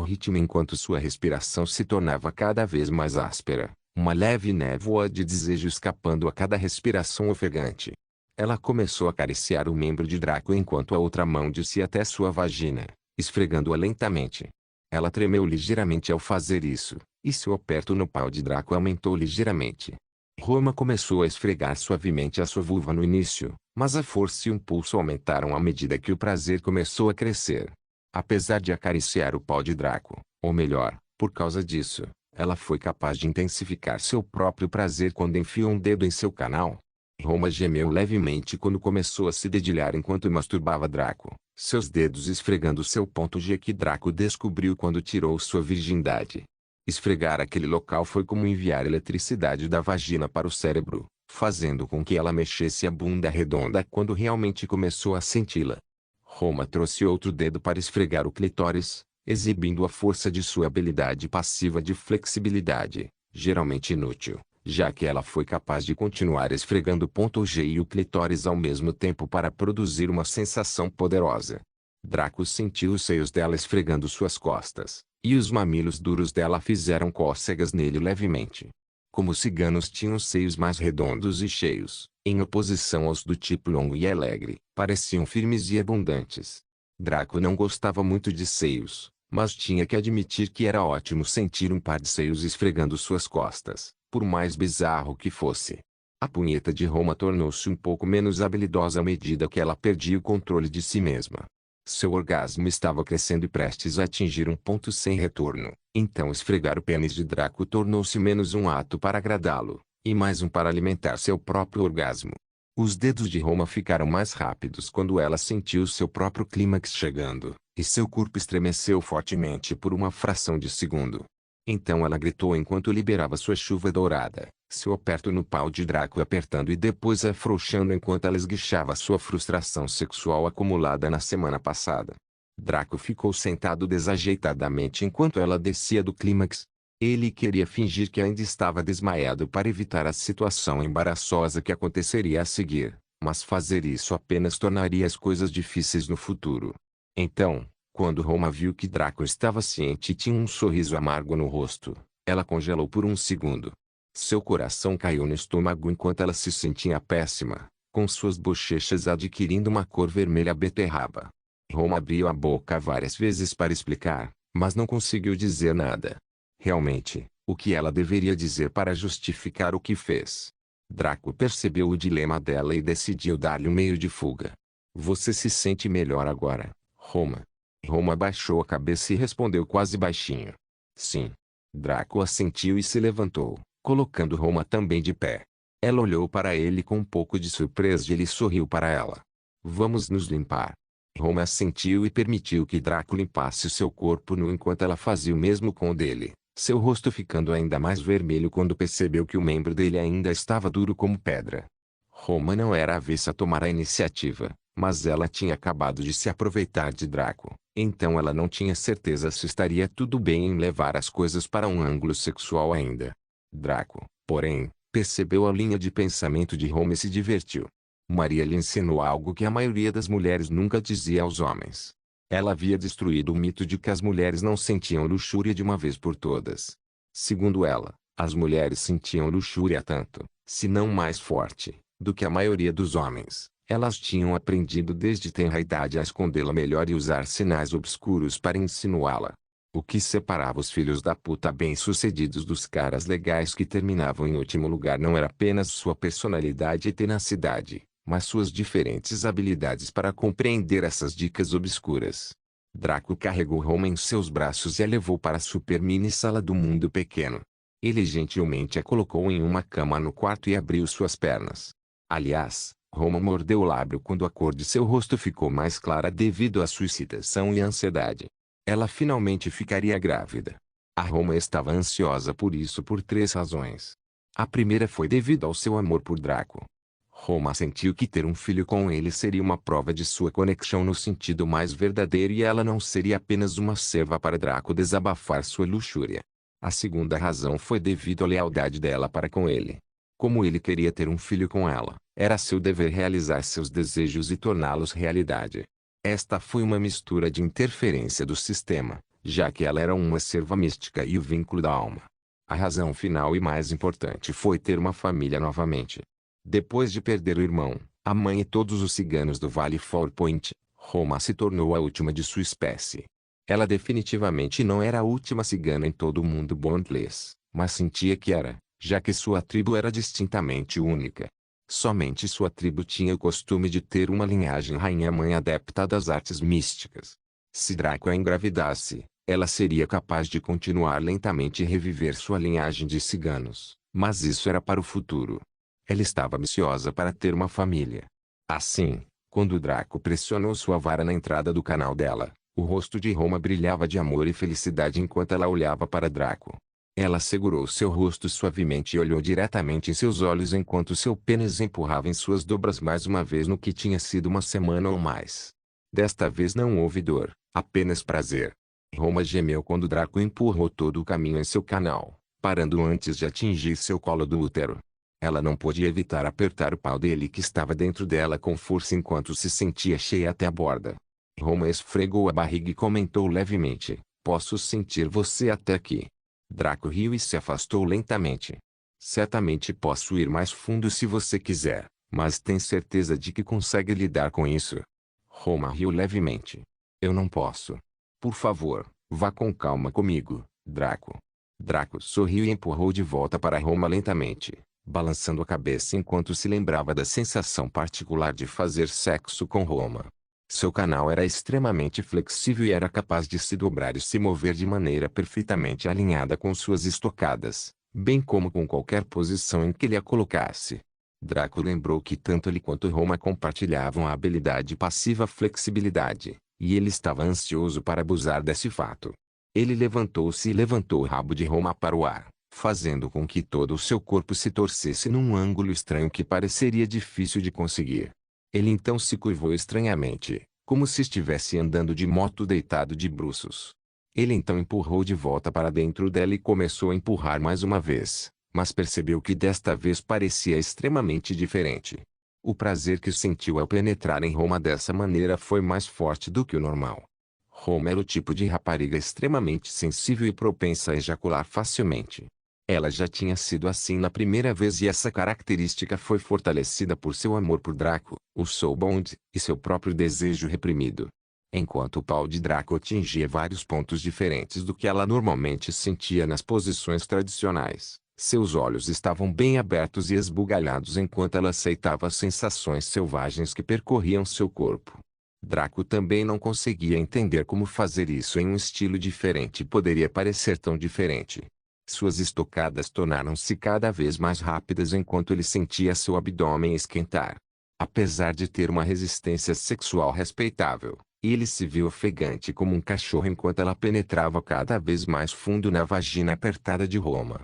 ritmo enquanto sua respiração se tornava cada vez mais áspera, uma leve névoa de desejo escapando a cada respiração ofegante. Ela começou a acariciar o membro de Draco enquanto a outra mão descia até sua vagina, esfregando-a lentamente. Ela tremeu ligeiramente ao fazer isso, e seu aperto no pau de Draco aumentou ligeiramente. Roma começou a esfregar suavemente a sua vulva no início, mas a força e o impulso aumentaram à medida que o prazer começou a crescer. Apesar de acariciar o pau de Draco, ou melhor, por causa disso, ela foi capaz de intensificar seu próprio prazer quando enfiou um dedo em seu canal. Roma gemeu levemente quando começou a se dedilhar enquanto masturbava Draco, seus dedos esfregando seu ponto G que Draco descobriu quando tirou sua virgindade. Esfregar aquele local foi como enviar eletricidade da vagina para o cérebro, fazendo com que ela mexesse a bunda redonda quando realmente começou a senti-la. Roma trouxe outro dedo para esfregar o clitóris, exibindo a força de sua habilidade passiva de flexibilidade, geralmente inútil, já que ela foi capaz de continuar esfregando o ponto G e o clitóris ao mesmo tempo para produzir uma sensação poderosa. Draco sentiu os seios dela esfregando suas costas, e os mamilos duros dela fizeram cócegas nele levemente. Como os ciganos tinham seios mais redondos e cheios, em oposição aos do tipo longo e alegre, pareciam firmes e abundantes. Draco não gostava muito de seios, Mas tinha que admitir que era ótimo sentir um par de seios esfregando suas costas, por mais bizarro que fosse. A punheta de Roma tornou-se um pouco menos habilidosa à medida que ela perdia o controle de si mesma. Seu orgasmo estava crescendo e prestes a atingir um ponto sem retorno. Então esfregar o pênis de Draco tornou-se menos um ato para agradá-lo, e mais um para alimentar seu próprio orgasmo. Os dedos de Roma ficaram mais rápidos quando ela sentiu seu próprio clímax chegando, e seu corpo estremeceu fortemente por uma fração de segundo. Então ela gritou enquanto liberava sua chuva dourada, seu aperto no pau de Draco apertando e depois afrouxando enquanto ela esguichava sua frustração sexual acumulada na semana passada. Draco ficou sentado desajeitadamente enquanto ela descia do clímax. Ele queria fingir que ainda estava desmaiado para evitar a situação embaraçosa que aconteceria a seguir, mas fazer isso apenas tornaria as coisas difíceis no futuro. Então, quando Roma viu que Draco estava ciente e tinha um sorriso amargo no rosto, ela congelou por um segundo. Seu coração caiu no estômago enquanto ela se sentia péssima, com suas bochechas adquirindo uma cor vermelha beterraba. Roma abriu a boca várias vezes para explicar, mas não conseguiu dizer nada. Realmente, o que ela deveria dizer para justificar o que fez? Draco percebeu o dilema dela e decidiu dar-lhe um meio de fuga. Você se sente melhor agora, Roma? Roma baixou a cabeça e respondeu quase baixinho. Sim. Draco assentiu e se levantou, colocando Roma também de pé. Ela olhou para ele com um pouco de surpresa e ele sorriu para ela. Vamos nos limpar. Roma assentiu e permitiu que Draco limpasse seu corpo nu enquanto ela fazia o mesmo com o dele, seu rosto ficando ainda mais vermelho quando percebeu que o membro dele ainda estava duro como pedra. Roma não era avessa a tomar a iniciativa, mas ela tinha acabado de se aproveitar de Draco, então ela não tinha certeza se estaria tudo bem em levar as coisas para um ângulo sexual ainda. Draco, porém, percebeu a linha de pensamento de Roma e se divertiu. Maria lhe ensinou algo que a maioria das mulheres nunca dizia aos homens. Ela havia destruído o mito de que as mulheres não sentiam luxúria de uma vez por todas. Segundo ela, as mulheres sentiam luxúria tanto, se não mais forte, do que a maioria dos homens. Elas tinham aprendido desde tenra idade a escondê-la melhor e usar sinais obscuros para insinuá-la. O que separava os filhos da puta bem-sucedidos dos caras legais que terminavam em último lugar não era apenas sua personalidade e tenacidade, mas suas diferentes habilidades para compreender essas dicas obscuras. Draco carregou Roma em seus braços e a levou para a super mini sala do mundo pequeno. Ele gentilmente a colocou em uma cama no quarto e abriu suas pernas. Aliás, Roma mordeu o lábio quando a cor de seu rosto ficou mais clara devido à sua excitação e ansiedade. Ela finalmente ficaria grávida. A Roma estava ansiosa por isso por 3 razões. A primeira foi devido ao seu amor por Draco. Roma sentiu que ter um filho com ele seria uma prova de sua conexão no sentido mais verdadeiro e ela não seria apenas uma serva para Draco desabafar sua luxúria. A segunda razão foi devido à lealdade dela para com ele. Como ele queria ter um filho com ela, era seu dever realizar seus desejos e torná-los realidade. Esta foi uma mistura de interferência do sistema, já que ela era uma serva mística e o vínculo da alma. A razão final e mais importante foi ter uma família novamente. Depois de perder o irmão, a mãe e todos os ciganos do Vale Four Point, Roma se tornou a última de sua espécie. Ela definitivamente não era a última cigana em todo o mundo Bondless, mas sentia que era, já que sua tribo era distintamente única. Somente sua tribo tinha o costume de ter uma linhagem rainha-mãe adepta das artes místicas. Se Draco a engravidasse, ela seria capaz de continuar lentamente e reviver sua linhagem de ciganos, mas isso era para o futuro. Ela estava ansiosa para ter uma família. Assim, quando Draco pressionou sua vara na entrada do canal dela, o rosto de Roma brilhava de amor e felicidade enquanto ela olhava para Draco. Ela segurou seu rosto suavemente e olhou diretamente em seus olhos enquanto seu pênis empurrava em suas dobras mais uma vez no que tinha sido uma semana ou mais. Desta vez não houve dor, apenas prazer. Roma gemeu quando Draco empurrou todo o caminho em seu canal, parando antes de atingir seu colo do útero. Ela não pôde evitar apertar o pau dele que estava dentro dela com força enquanto se sentia cheia até a borda. Roma esfregou a barriga e comentou levemente, posso sentir você até aqui. Draco riu e se afastou lentamente. Certamente posso ir mais fundo se você quiser, mas tem certeza de que consegue lidar com isso? Roma riu levemente. Eu não posso. Por favor, Vá com calma comigo, Draco. Draco sorriu e empurrou de volta para Roma lentamente, balançando a cabeça enquanto se lembrava da sensação particular de fazer sexo com Roma. Seu canal era extremamente flexível e era capaz de se dobrar e se mover de maneira perfeitamente alinhada com suas estocadas, bem como com qualquer posição em que ele a colocasse. Draco lembrou que tanto ele quanto Roma compartilhavam a habilidade passiva flexibilidade, e ele estava ansioso para abusar desse fato. Ele levantou-se e levantou o rabo de Roma para o ar, fazendo com que todo o seu corpo se torcesse num ângulo estranho que pareceria difícil de conseguir. Ele então se curvou estranhamente, como se estivesse andando de moto deitado de bruços. Ele então empurrou de volta para dentro dela e começou a empurrar mais uma vez, mas percebeu que desta vez parecia extremamente diferente. O prazer que sentiu ao penetrar em Roma dessa maneira foi mais forte do que o normal. Roma era o tipo de rapariga extremamente sensível e propensa a ejacular facilmente. Ela já tinha sido assim na primeira vez e essa característica foi fortalecida por seu amor por Draco, o Soulbound, e seu próprio desejo reprimido. Enquanto o pau de Draco atingia vários pontos diferentes do que ela normalmente sentia nas posições tradicionais, seus olhos estavam bem abertos e esbugalhados enquanto ela aceitava as sensações selvagens que percorriam seu corpo. Draco também não conseguia entender como fazer isso em um estilo diferente poderia parecer tão diferente. Suas estocadas tornaram-se cada vez mais rápidas enquanto ele sentia seu abdômen esquentar. Apesar de ter uma resistência sexual respeitável, ele se viu ofegante como um cachorro enquanto ela penetrava cada vez mais fundo na vagina apertada de Roma.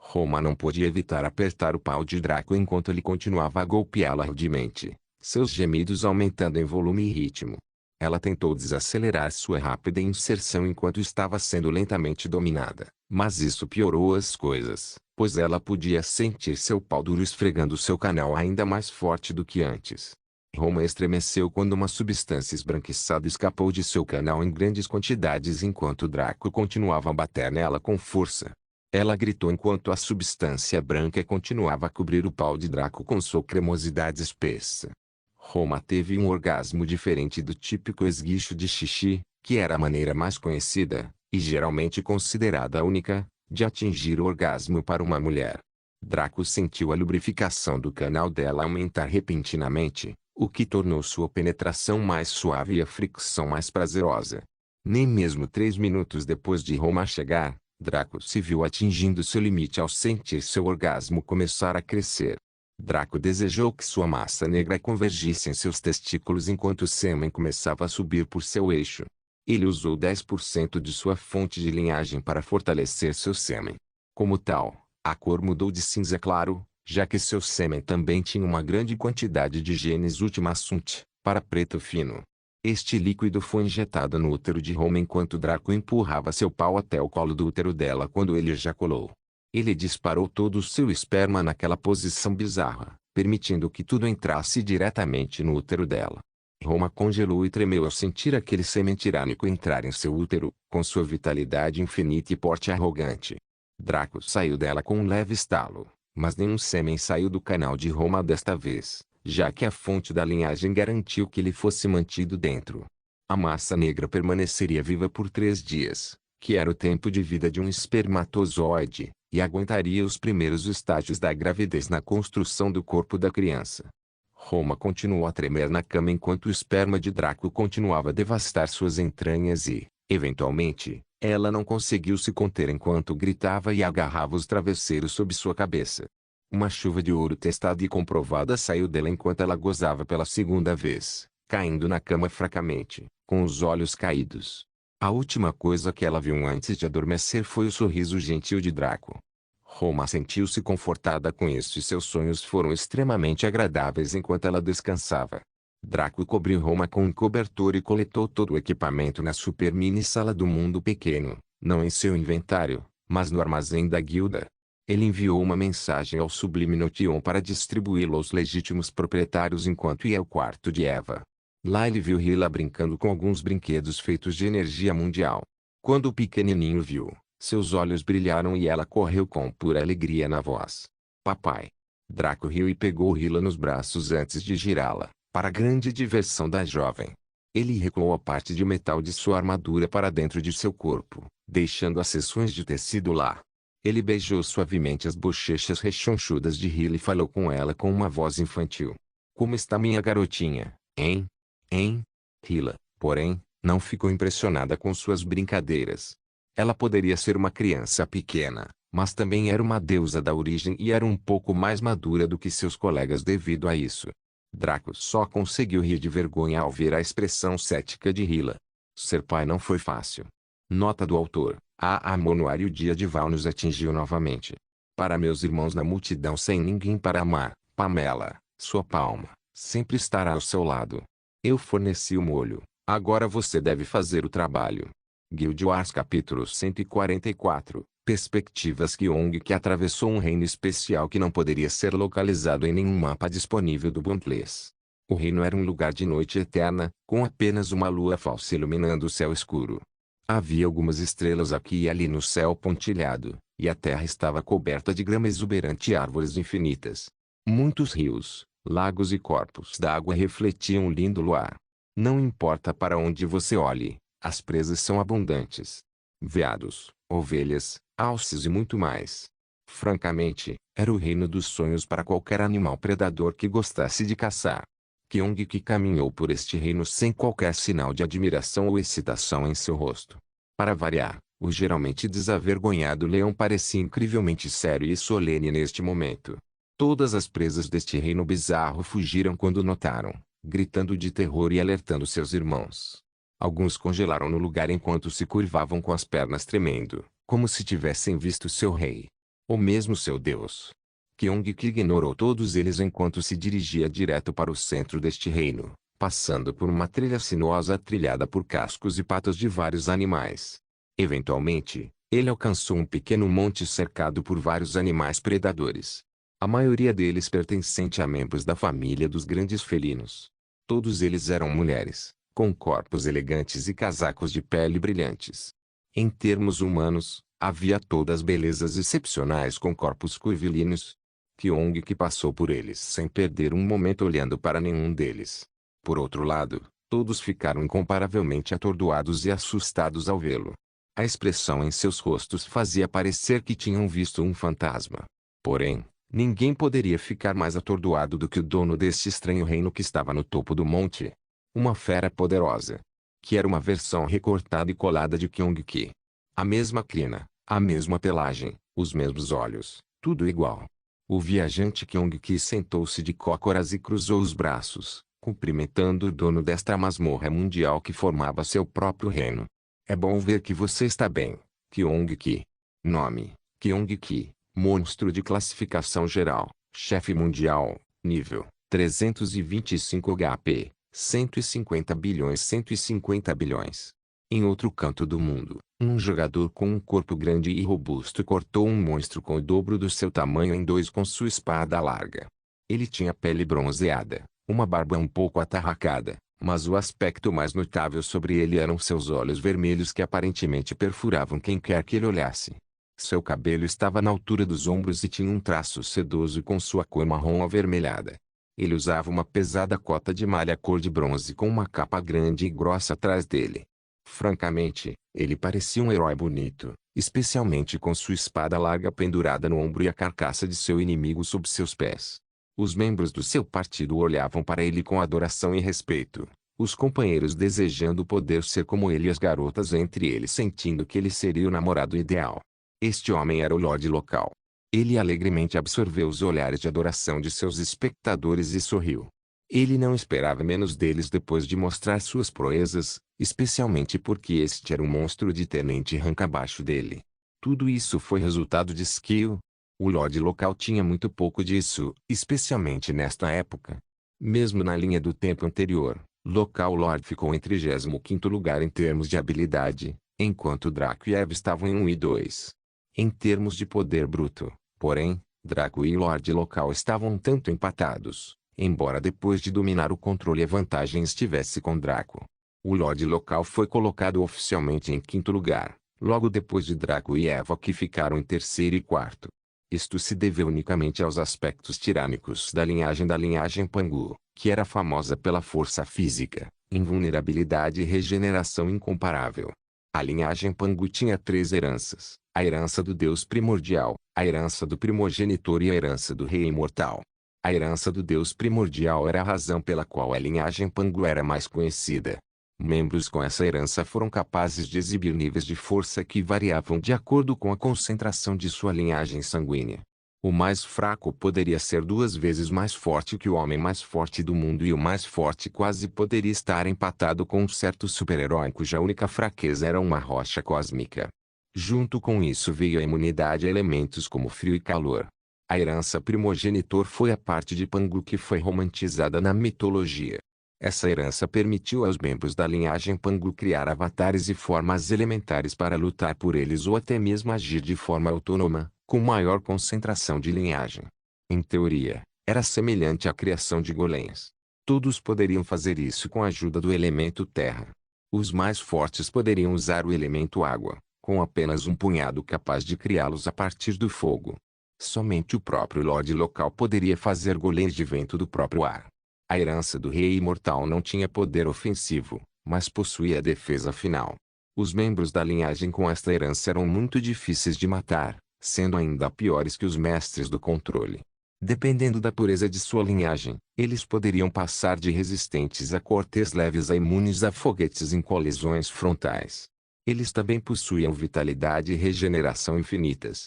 Roma não podia evitar apertar o pau de Draco enquanto ele continuava a golpeá-la rudemente, seus gemidos aumentando em volume e ritmo. Ela tentou desacelerar sua rápida inserção enquanto estava sendo lentamente dominada, mas isso piorou as coisas, pois ela podia sentir seu pau duro esfregando seu canal ainda mais forte do que antes. Roma estremeceu quando uma substância esbranquiçada escapou de seu canal em grandes quantidades enquanto Draco continuava a bater nela com força. Ela gritou enquanto a substância branca continuava a cobrir o pau de Draco com sua cremosidade espessa. Roma teve um orgasmo diferente do típico esguicho de xixi, que era a maneira mais conhecida, e geralmente considerada a única, de atingir o orgasmo para uma mulher. Draco sentiu a lubrificação do canal dela aumentar repentinamente, o que tornou sua penetração mais suave e a fricção mais prazerosa. Nem mesmo 3 minutos depois de Roma chegar, Draco se viu atingindo seu limite ao sentir seu orgasmo começar a crescer. Draco desejou que sua massa negra convergisse em seus testículos enquanto o sêmen começava a subir por seu eixo. Ele usou 10% de sua fonte de linhagem para fortalecer seu sêmen. Como tal, a cor mudou de cinza claro, já que seu sêmen também tinha uma grande quantidade de genes Ultima Sunt, para preto fino. Este líquido foi injetado no útero de Roma enquanto Draco empurrava seu pau até o colo do útero dela quando ele ejaculou. Ele disparou todo o seu esperma naquela posição bizarra, permitindo que tudo entrasse diretamente no útero dela. Roma congelou e tremeu ao sentir aquele sêmen tirânico entrar em seu útero, com sua vitalidade infinita e porte arrogante. Draco saiu dela com um leve estalo, mas nenhum sêmen saiu do canal de Roma desta vez, já que a fonte da linhagem garantiu que ele fosse mantido dentro. A massa negra permaneceria viva por 3 dias, que era o tempo de vida de um espermatozoide, e aguentaria os primeiros estágios da gravidez na construção do corpo da criança. Roma continuou a tremer na cama enquanto o esperma de Draco continuava a devastar suas entranhas e, eventualmente, ela não conseguiu se conter enquanto gritava e agarrava os travesseiros sob sua cabeça. Uma chuva de ouro testada e comprovada saiu dela enquanto ela gozava pela segunda vez, caindo na cama fracamente, com os olhos caídos. A última coisa que ela viu antes de adormecer foi o sorriso gentil de Draco. Roma sentiu-se confortada com isso e seus sonhos foram extremamente agradáveis enquanto ela descansava. Draco cobriu Roma com um cobertor e coletou todo o equipamento na super mini sala do mundo pequeno, não em seu inventário, mas no armazém da guilda. Ele enviou uma mensagem ao Sublime Notion para distribuí-lo aos legítimos proprietários enquanto ia ao quarto de Eva. Lá ele viu Hila brincando com alguns brinquedos feitos de energia mundial. Quando o pequenininho viu, seus olhos brilharam e ela correu com pura alegria na voz. Papai. Draco riu e pegou Hila nos braços antes de girá-la, para a grande diversão da jovem. Ele recolou a parte de metal de sua armadura para dentro de seu corpo, deixando as seções de tecido lá. Ele beijou suavemente as bochechas rechonchudas de Hila e falou com ela com uma voz infantil. Como está minha garotinha, hein? Hein? Hila, porém, não ficou impressionada com suas brincadeiras. Ela poderia ser uma criança pequena, mas também era uma deusa da origem e era um pouco mais madura do que seus colegas devido a isso. Draco só conseguiu rir de vergonha ao ver a expressão cética de Hila. Ser pai não foi fácil. Nota do autor. A Amonuário Dia de Val nos atingiu novamente. Para meus irmãos na multidão sem ninguém para amar, Pamela, sua palma, sempre estará ao seu lado. Eu forneci o molho, agora você deve fazer o trabalho. Guild Wars capítulo 144, Perspectivas Kyong que atravessou um reino especial que não poderia ser localizado em nenhum mapa disponível do Buntless. O reino era um lugar de noite eterna, com apenas uma lua falsa iluminando o céu escuro. Havia algumas estrelas aqui e ali no céu pontilhado, e a terra estava coberta de grama exuberante e árvores infinitas. Muitos rios, lagos e corpos d'água refletiam o lindo luar. Não importa para onde você olhe, as presas são abundantes. Veados, ovelhas, alces e muito mais. Francamente, era o reino dos sonhos para qualquer animal predador que gostasse de caçar. Kyong-ki caminhou por este reino sem qualquer sinal de admiração ou excitação em seu rosto. Para variar, o geralmente desavergonhado leão parecia incrivelmente sério e solene neste momento. Todas as presas deste reino bizarro fugiram quando notaram, gritando de terror e alertando seus irmãos. Alguns congelaram no lugar enquanto se curvavam com as pernas tremendo, como se tivessem visto seu rei. Ou mesmo seu deus. Kyong-ki ignorou todos eles enquanto se dirigia direto para o centro deste reino, passando por uma trilha sinuosa trilhada por cascos e patas de vários animais. Eventualmente, ele alcançou um pequeno monte cercado por vários animais predadores. A maioria deles pertencente a membros da família dos grandes felinos. Todos eles eram mulheres, com corpos elegantes e casacos de pele brilhantes. Em termos humanos, havia todas belezas excepcionais com corpos curvilinos. Kyong-ki passou por eles sem perder um momento olhando para nenhum deles. Por outro lado, todos ficaram incomparavelmente atordoados e assustados ao vê-lo. A expressão em seus rostos fazia parecer que tinham visto um fantasma. Porém, ninguém poderia ficar mais atordoado do que o dono deste estranho reino que estava no topo do monte. Uma fera poderosa. Que era uma versão recortada e colada de Kyong-ki. A mesma crina, a mesma pelagem, os mesmos olhos, tudo igual. O viajante Kyong-ki sentou-se de cócoras e cruzou os braços, cumprimentando o dono desta masmorra mundial que formava seu próprio reino. É bom ver que você está bem, Kyong-ki. Nome, Kyong-ki, monstro de classificação geral, chefe mundial, nível, 325 HP, 150 bilhões 150 bilhões. Em outro canto do mundo, um jogador com um corpo grande e robusto cortou um monstro com o dobro do seu tamanho em dois com sua espada larga. Ele tinha pele bronzeada, uma barba um pouco atarracada, mas o aspecto mais notável sobre ele eram seus olhos vermelhos que aparentemente perfuravam quem quer que ele olhasse. Seu cabelo estava na altura dos ombros e tinha um traço sedoso com sua cor marrom avermelhada. Ele usava uma pesada cota de malha cor de bronze com uma capa grande e grossa atrás dele. Francamente, ele parecia um herói bonito, especialmente com sua espada larga pendurada no ombro e a carcaça de seu inimigo sob seus pés. Os membros do seu partido olhavam para ele com adoração e respeito, os companheiros desejando poder ser como ele e as garotas entre eles sentindo que ele seria o namorado ideal. Este homem era o Lorde local. Ele alegremente absorveu os olhares de adoração de seus espectadores e sorriu. Ele não esperava menos deles depois de mostrar suas proezas, especialmente porque este era um monstro de tenente rank abaixo dele. Tudo isso foi resultado de skill. O Lorde local tinha muito pouco disso, especialmente nesta época. Mesmo na linha do tempo anterior, Local Lord ficou em 35º lugar em termos de habilidade, enquanto Draco e Eve estavam em 1 e 2. Em termos de poder bruto, porém, Draco e Lorde local estavam um tanto empatados. Embora depois de dominar o controle a vantagem estivesse com Draco. O Lorde local foi colocado oficialmente em 5º lugar, logo depois de Draco e Eva que ficaram em 3º e 4º. Isto se deveu unicamente aos aspectos tirânicos da linhagem Pangu, que era famosa pela força física, invulnerabilidade e regeneração incomparável. A linhagem Pangu tinha 3 heranças: a herança do Deus primordial, a herança do primogenitor e a herança do Rei imortal. A herança do Deus primordial era a razão pela qual a linhagem Pangu era mais conhecida. Membros com essa herança foram capazes de exibir níveis de força que variavam de acordo com a concentração de sua linhagem sanguínea. O mais fraco poderia ser 2 vezes mais forte que o homem mais forte do mundo, e o mais forte quase poderia estar empatado com um certo super-herói cuja única fraqueza era uma rocha cósmica. Junto com isso veio a imunidade a elementos como frio e calor. A herança primogenitor foi a parte de Pangu que foi romantizada na mitologia. Essa herança permitiu aos membros da linhagem Pangu criar avatares e formas elementares para lutar por eles ou até mesmo agir de forma autônoma, com maior concentração de linhagem. Em teoria, era semelhante à criação de golems. Todos poderiam fazer isso com a ajuda do elemento terra. Os mais fortes poderiam usar o elemento água, com apenas um punhado capaz de criá-los a partir do fogo. Somente o próprio Lorde local poderia fazer golems de vento do próprio ar. A herança do Rei Imortal não tinha poder ofensivo, mas possuía a defesa final. Os membros da linhagem com esta herança eram muito difíceis de matar, sendo ainda piores que os mestres do controle. Dependendo da pureza de sua linhagem, eles poderiam passar de resistentes a cortes leves a imunes a foguetes em colisões frontais. Eles também possuíam vitalidade e regeneração infinitas.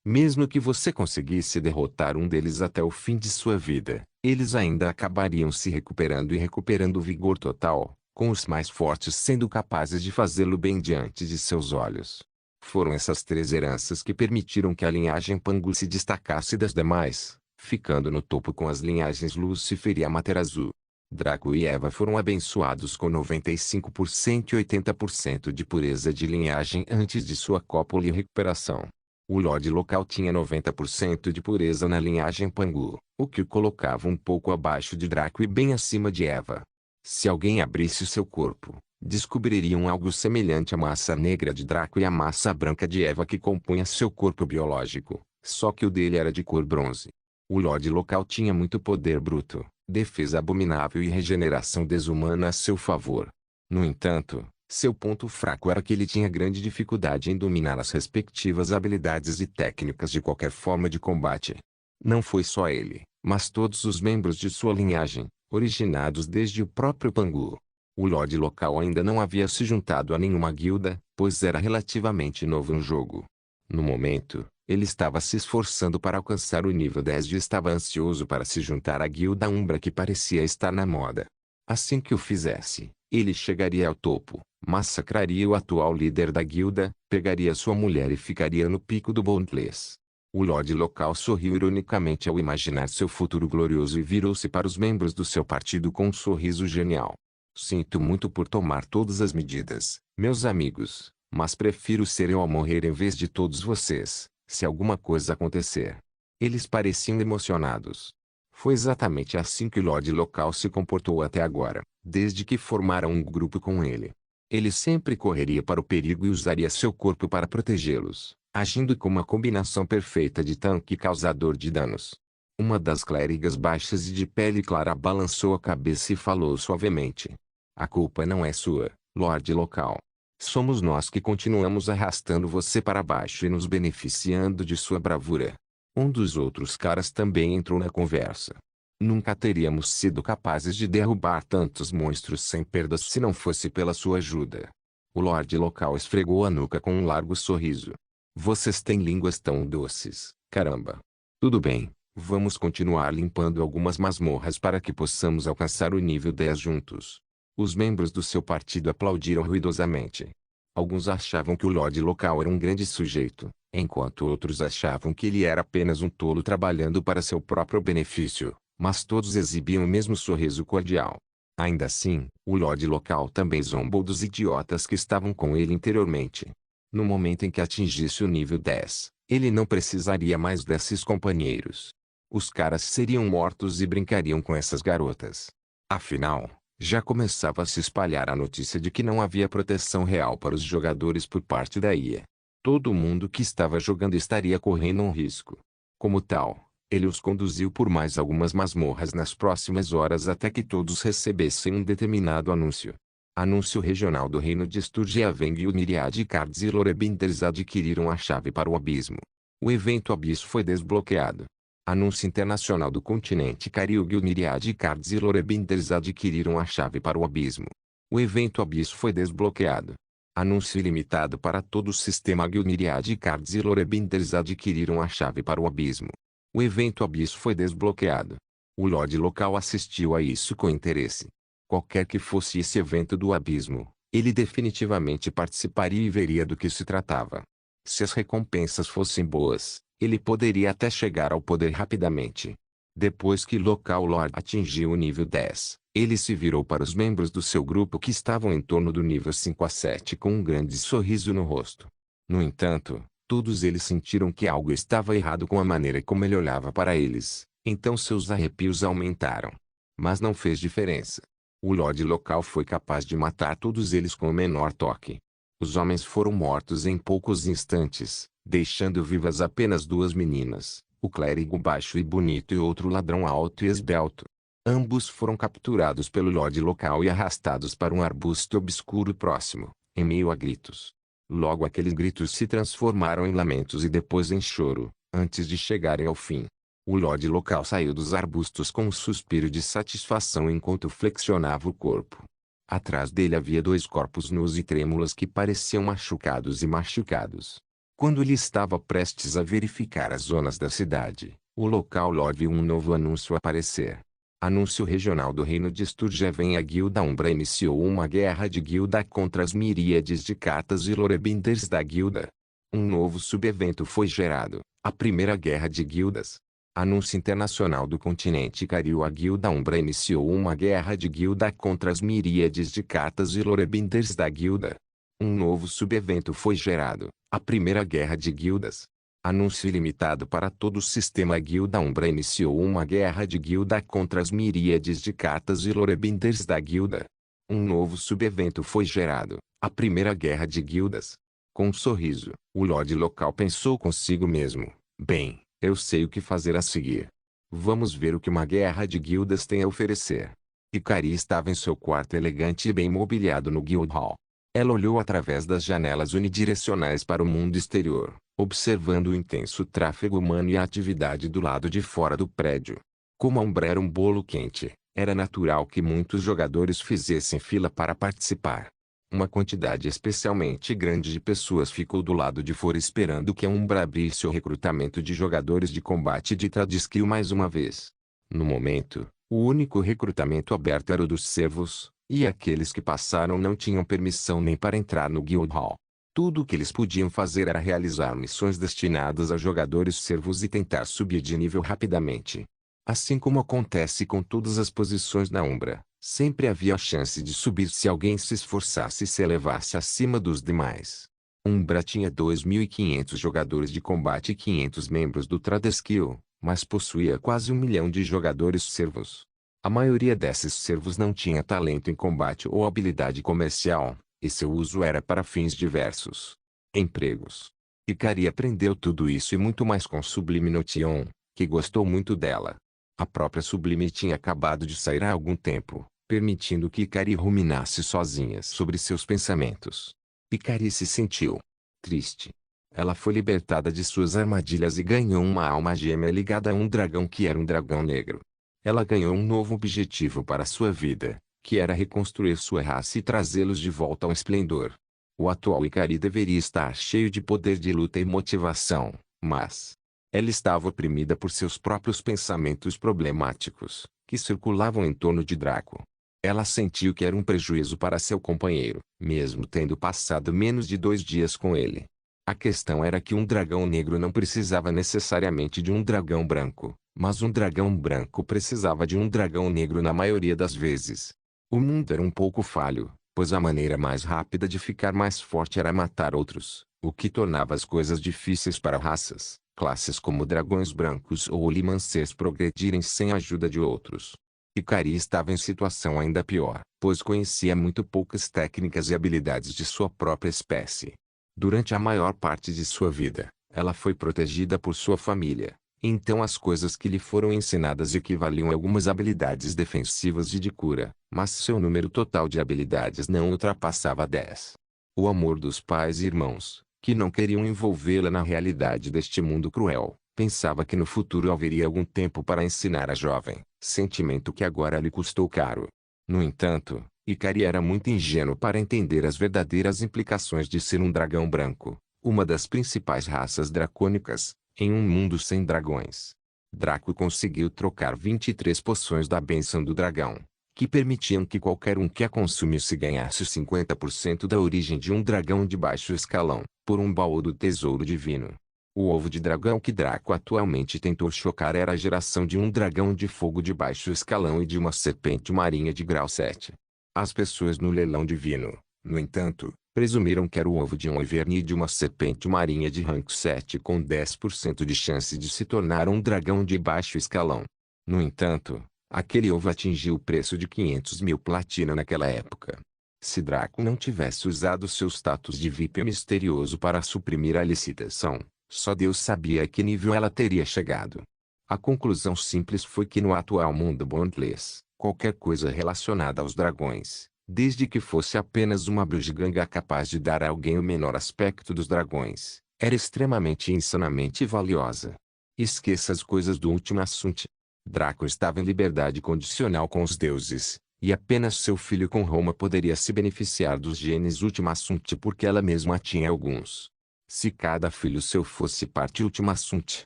Mesmo que você conseguisse derrotar um deles até o fim de sua vida, eles ainda acabariam se recuperando e recuperando vigor total, com os mais fortes sendo capazes de fazê-lo bem diante de seus olhos. Foram essas 3 heranças que permitiram que a linhagem Pangu se destacasse das demais, ficando no topo com as linhagens Lúcifer e Amaterasu. Draco e Eva foram abençoados com 95% e 80% de pureza de linhagem antes de sua cópula e recuperação. O Lorde local tinha 90% de pureza na linhagem Pangu, o que o colocava um pouco abaixo de Draco e bem acima de Eva. Se alguém abrisse seu corpo, descobririam algo semelhante à massa negra de Draco e à massa branca de Eva que compunha seu corpo biológico, só que o dele era de cor bronze. O Lorde local tinha muito poder bruto, defesa abominável e regeneração desumana a seu favor. No entanto, seu ponto fraco era que ele tinha grande dificuldade em dominar as respectivas habilidades e técnicas de qualquer forma de combate. Não foi só ele, mas todos os membros de sua linhagem, originados desde o próprio Pangu. O Lorde local ainda não havia se juntado a nenhuma guilda, pois era relativamente novo no jogo. No momento, ele estava se esforçando para alcançar o nível 10 e estava ansioso para se juntar à guilda Umbra que parecia estar na moda. Assim que o fizesse, ele chegaria ao topo, massacraria o atual líder da guilda, pegaria sua mulher e ficaria no pico do Boundless. O Lorde local sorriu ironicamente ao imaginar seu futuro glorioso e virou-se para os membros do seu partido com um sorriso genial. Sinto muito por tomar todas as medidas, meus amigos, mas prefiro ser eu a morrer em vez de todos vocês, se alguma coisa acontecer. Eles pareciam emocionados. Foi exatamente assim que o Lorde local se comportou até agora, desde que formaram um grupo com ele. Ele sempre correria para o perigo e usaria seu corpo para protegê-los, agindo como uma combinação perfeita de tanque e causador de danos. Uma das clérigas baixas e de pele clara balançou a cabeça e falou suavemente. A culpa não é sua, Lorde local. Somos nós que continuamos arrastando você para baixo e nos beneficiando de sua bravura. Um dos outros caras também entrou na conversa. Nunca teríamos sido capazes de derrubar tantos monstros sem perdas se não fosse pela sua ajuda. O Lorde local esfregou a nuca com um largo sorriso. Vocês têm línguas tão doces, caramba. Tudo bem, vamos continuar limpando algumas masmorras para que possamos alcançar o nível 10 juntos. Os membros do seu partido aplaudiram ruidosamente. Alguns achavam que o Lorde local era um grande sujeito, enquanto outros achavam que ele era apenas um tolo trabalhando para seu próprio benefício, mas todos exibiam o mesmo sorriso cordial. Ainda assim, o Lorde local também zombou dos idiotas que estavam com ele anteriormente. No momento em que atingisse o nível 10, ele não precisaria mais desses companheiros. Os caras seriam mortos e brincariam com essas garotas. Afinal, já começava a se espalhar a notícia de que não havia proteção real para os jogadores por parte da IA. Todo mundo que estava jogando estaria correndo um risco. Como tal, Ele os conduziu por mais algumas masmorras nas próximas horas até que todos recebessem um determinado anúncio. Anúncio regional do reino de Sturgiaveng e o Myriad Cards e Lorebinders adquiriram a chave para o abismo. O evento Abyss foi desbloqueado. Anúncio internacional do continente Cariug e o Myriad Cards e Lorebinders adquiriram a chave para o abismo. O evento Abyss foi desbloqueado. Anúncio ilimitado para todo o sistema G. O Myriad Cards e Lorebinders adquiriram a chave para o abismo. O evento Abyss foi desbloqueado. O Lorde local assistiu a isso com interesse. Qualquer que fosse esse evento do abismo, ele definitivamente participaria e veria do que se tratava. Se as recompensas fossem boas, ele poderia até chegar ao poder rapidamente. Depois que Local Lord atingiu o nível 10, ele se virou para os membros do seu grupo que estavam em torno do nível 5 a 7 com um grande sorriso no rosto. No entanto, todos eles sentiram que algo estava errado com a maneira como ele olhava para eles, então seus arrepios aumentaram. Mas não fez diferença. O Lorde local foi capaz de matar todos eles com o menor toque. Os homens foram mortos em poucos instantes, deixando vivas apenas duas meninas, o clérigo baixo e bonito e outro ladrão alto e esbelto. Ambos foram capturados pelo Lorde local e arrastados para um arbusto obscuro próximo, em meio a gritos. Logo aqueles gritos se transformaram em lamentos e depois em choro, antes de chegarem ao fim. O Lorde local saiu dos arbustos com um suspiro de satisfação enquanto flexionava o corpo. Atrás dele havia dois corpos nus e trêmulos que pareciam machucados e machucados. Quando ele estava prestes a verificar as zonas da cidade, o local Lord viu um novo anúncio aparecer. Anúncio regional do reino de Sturgeven. A Guilda Umbra iniciou uma guerra de guilda contra as miríades de cartas e Lorebinders da guilda. Um novo subevento foi gerado, a primeira guerra de guildas. Anúncio internacional do continente Cariu. A Guilda Umbra iniciou uma guerra de guilda contra as miríades de cartas e Lorebinders da guilda. Um novo subevento foi gerado, a primeira guerra de guildas. Anúncio ilimitado para todo o sistema. A Guilda Umbra iniciou uma guerra de guilda contra as miríades de cartas e Lorebinders da guilda. Um novo subevento foi gerado, a primeira guerra de guildas. Com um sorriso, o Lorde local pensou consigo mesmo: bem, eu sei o que fazer a seguir. Vamos ver o que uma guerra de guildas tem a oferecer. Ikari estava em seu quarto elegante e bem mobiliado no Guild Hall. Ela olhou através das janelas unidirecionais para o mundo exterior, observando o intenso tráfego humano e a atividade do lado de fora do prédio. Como a Umbra era um bolo quente, era natural que muitos jogadores fizessem fila para participar. Uma quantidade especialmente grande de pessoas ficou do lado de fora esperando que a Umbra abrisse o recrutamento de jogadores de combate de Tradiskill mais uma vez. No momento, o único recrutamento aberto era o dos servos, e aqueles que passaram não tinham permissão nem para entrar no Guild Hall. Tudo o que eles podiam fazer era realizar missões destinadas a jogadores servos e tentar subir de nível rapidamente. Assim como acontece com todas as posições na Umbra, sempre havia a chance de subir se alguém se esforçasse e se elevasse acima dos demais. Umbra tinha 2.500 jogadores de combate e 500 membros do Tradiskill, mas possuía quase 1 milhão de jogadores servos. A maioria desses servos não tinha talento em combate ou habilidade comercial, e seu uso era para fins diversos. Empregos. Ikari aprendeu tudo isso e muito mais com Sublime Notion, que gostou muito dela. A própria Sublime tinha acabado de sair há algum tempo, permitindo que Ikari ruminasse sozinha sobre seus pensamentos. Ikari se sentiu triste. Ela foi libertada de suas armadilhas e ganhou uma alma gêmea ligada a um dragão que era um dragão negro. Ela ganhou um novo objetivo para sua vida, que era reconstruir sua raça e trazê-los de volta ao esplendor. O atual Ikari deveria estar cheio de poder de luta e motivação, mas ela estava oprimida por seus próprios pensamentos problemáticos, que circulavam em torno de Draco. Ela sentiu que era um prejuízo para seu companheiro, mesmo tendo passado menos de 2 dias com ele. A questão era que um dragão negro não precisava necessariamente de um dragão branco, mas um dragão branco precisava de um dragão negro na maioria das vezes. O mundo era um pouco falho, pois a maneira mais rápida de ficar mais forte era matar outros, o que tornava as coisas difíceis para raças, classes como dragões brancos ou limancers progredirem sem a ajuda de outros. Ikari estava em situação ainda pior, pois conhecia muito poucas técnicas e habilidades de sua própria espécie. Durante a maior parte de sua vida, ela foi protegida por sua família, Então as coisas que lhe foram ensinadas equivaliam a algumas habilidades defensivas e de cura, mas seu número total de habilidades não ultrapassava 10. O amor dos pais e irmãos, que não queriam envolvê-la na realidade deste mundo cruel, pensava que no futuro haveria algum tempo para ensinar a jovem, sentimento que agora lhe custou caro. No entanto, Ikari era muito ingênuo para entender as verdadeiras implicações de ser um dragão branco, uma das principais raças dracônicas, em um mundo sem dragões. Draco conseguiu trocar 23 poções da bênção do dragão, que permitiam que qualquer um que a consumisse ganhasse 50% da origem de um dragão de baixo escalão, por um baú do tesouro divino. O ovo de dragão que Draco atualmente tentou chocar era a geração de um dragão de fogo de baixo escalão e de uma serpente marinha de grau 7. As pessoas no leilão divino, no entanto, presumiram que era o ovo de um Wyvern e de uma serpente marinha de rank 7 com 10% de chance de se tornar um dragão de baixo escalão. No entanto, aquele ovo atingiu o preço de 500.000 platina naquela época. Se Draco não tivesse usado seu status de VIP misterioso para suprimir a licitação, só Deus sabia a que nível ela teria chegado. A conclusão simples foi que no atual mundo Bondless, qualquer coisa relacionada aos dragões, desde que fosse apenas uma bugiganga capaz de dar a alguém o menor aspecto dos dragões, era extremamente e insanamente valiosa. Esqueça as coisas do último assunto. Draco estava em liberdade condicional com os deuses, e apenas seu filho com Roma poderia se beneficiar dos genes Ultima Assunte porque ela mesma tinha alguns. Se cada filho seu fosse parte Ultima Assunte,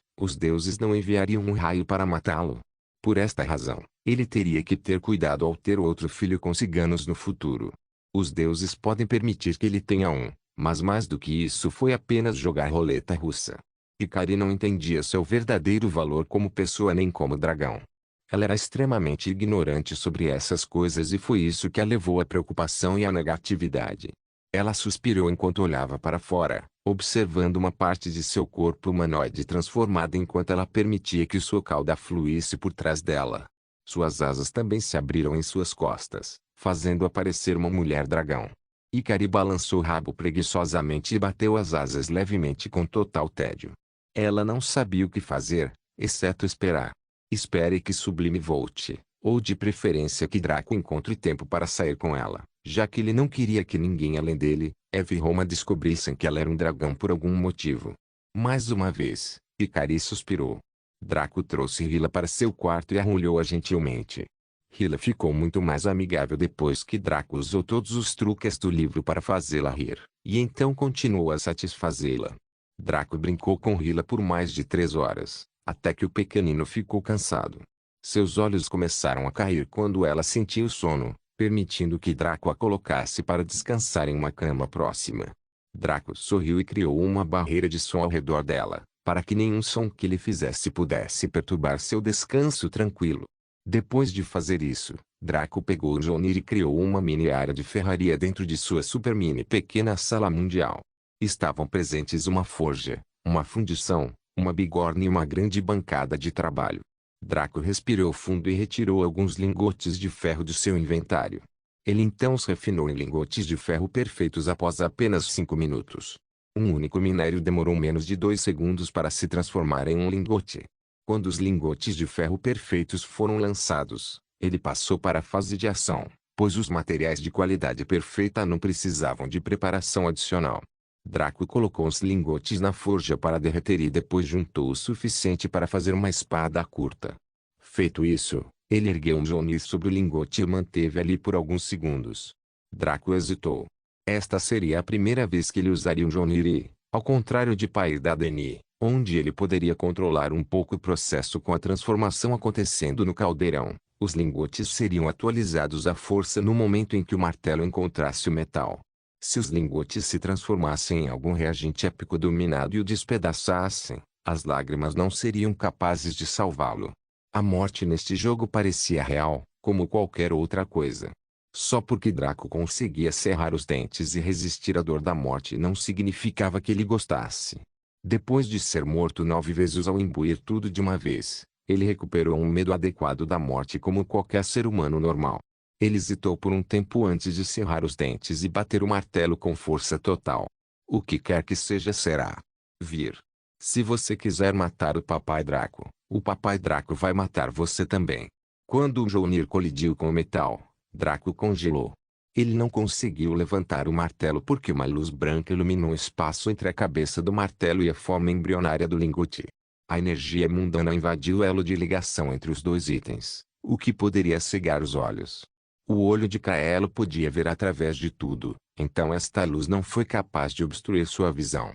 os deuses não enviariam um raio para matá-lo. Por esta razão, ele teria que ter cuidado ao ter outro filho com ciganos no futuro. Os deuses podem permitir que ele tenha um, mas mais do que isso foi apenas jogar roleta russa. Ikari não entendia seu verdadeiro valor como pessoa nem como dragão. Ela era extremamente ignorante sobre essas coisas e foi isso que a levou à preocupação e à negatividade. Ela suspirou enquanto olhava para fora, observando uma parte de seu corpo humanoide transformada enquanto ela permitia que sua cauda fluísse por trás dela. Suas asas também se abriram em suas costas, fazendo aparecer uma mulher-dragão. Ikari balançou o rabo preguiçosamente e bateu as asas levemente com total tédio. Ela não sabia o que fazer, exceto esperar. Espere que Sublime volte, ou de preferência que Draco encontre tempo para sair com ela, já que ele não queria que ninguém além dele, Eve e Roma descobrissem que ela era um dragão por algum motivo. Mais uma vez, Ikari suspirou. Draco trouxe Hila para seu quarto e arrulhou-a gentilmente. Hila ficou muito mais amigável depois que Draco usou todos os truques do livro para fazê-la rir, e então continuou a satisfazê-la. Draco brincou com Hila por mais de 3 horas, até que o pequenino ficou cansado. Seus olhos começaram a cair quando ela sentiu sono, permitindo que Draco a colocasse para descansar em uma cama próxima. Draco sorriu e criou uma barreira de som ao redor dela, para que nenhum som que lhe fizesse pudesse perturbar seu descanso tranquilo. Depois de fazer isso, Draco pegou o Mjolnir e criou uma mini área de ferraria dentro de sua super mini pequena sala mundial. Estavam presentes uma forja, uma fundição, uma bigorna e uma grande bancada de trabalho. Draco respirou fundo e retirou alguns lingotes de ferro de seu inventário. Ele então os refinou em lingotes de ferro perfeitos após apenas 5 minutos. Um único minério demorou menos de 2 segundos para se transformar em um lingote. Quando os lingotes de ferro perfeitos foram lançados, ele passou para a fase de ação, pois os materiais de qualidade perfeita não precisavam de preparação adicional. Draco colocou os lingotes na forja para derreter e depois juntou o suficiente para fazer uma espada curta. Feito isso, ele ergueu um Mjolnir sobre o lingote e o manteve ali por alguns segundos. Draco hesitou. Esta seria a primeira vez que ele usaria um Mjolnir e, ao contrário de Pai da Deni, onde ele poderia controlar um pouco o processo com a transformação acontecendo no caldeirão, os lingotes seriam atualizados à força no momento em que o martelo encontrasse o metal. Se os lingotes se transformassem em algum reagente épico dominado e o despedaçassem, as lágrimas não seriam capazes de salvá-lo. A morte neste jogo parecia real, como qualquer outra coisa. Só porque Draco conseguia cerrar os dentes e resistir à dor da morte não significava que ele gostasse. Depois de ser morto 9 vezes ao imbuir tudo de uma vez, ele recuperou um medo adequado da morte como qualquer ser humano normal. Ele hesitou por um tempo antes de cerrar os dentes e bater o martelo com força total. O que quer que seja será. Vir. Se você quiser matar o Papai Draco, o Papai Draco vai matar você também. Quando o Mjolnir colidiu com o metal, Draco congelou. Ele não conseguiu levantar o martelo porque uma luz branca iluminou o espaço entre a cabeça do martelo e a forma embrionária do lingote. A energia mundana invadiu o elo de ligação entre os dois itens, o que poderia cegar os olhos. O olho de Kaelo podia ver através de tudo, então esta luz não foi capaz de obstruir sua visão.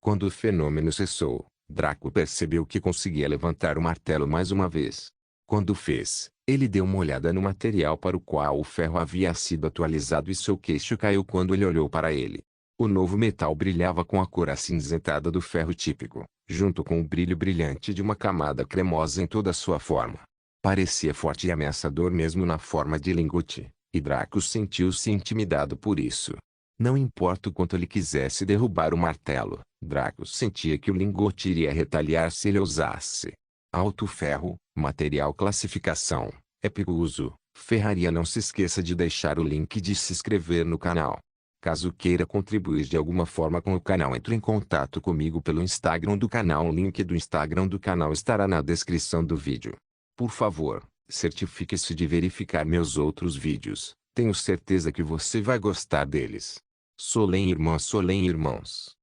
Quando o fenômeno cessou, Draco percebeu que conseguia levantar o martelo mais uma vez. Quando fez, ele deu uma olhada no material para o qual o ferro havia sido atualizado e seu queixo caiu quando ele olhou para ele. O novo metal brilhava com a cor acinzentada do ferro típico, junto com o brilho brilhante de uma camada cremosa em toda a sua forma. Parecia forte e ameaçador mesmo na forma de lingote, e Draco sentiu-se intimidado por isso. Não importa o quanto ele quisesse derrubar o martelo, Draco sentia que o lingote iria retaliar se ele ousasse. Alto ferro, material classificação, épico uso, ferraria. Não se esqueça de deixar o link de se inscrever no canal. Caso queira contribuir de alguma forma com o canal, entre em contato comigo pelo Instagram do canal. O link do Instagram do canal estará na descrição do vídeo. Por favor, certifique-se de verificar meus outros vídeos, tenho certeza que você vai gostar deles. Solem irmãos.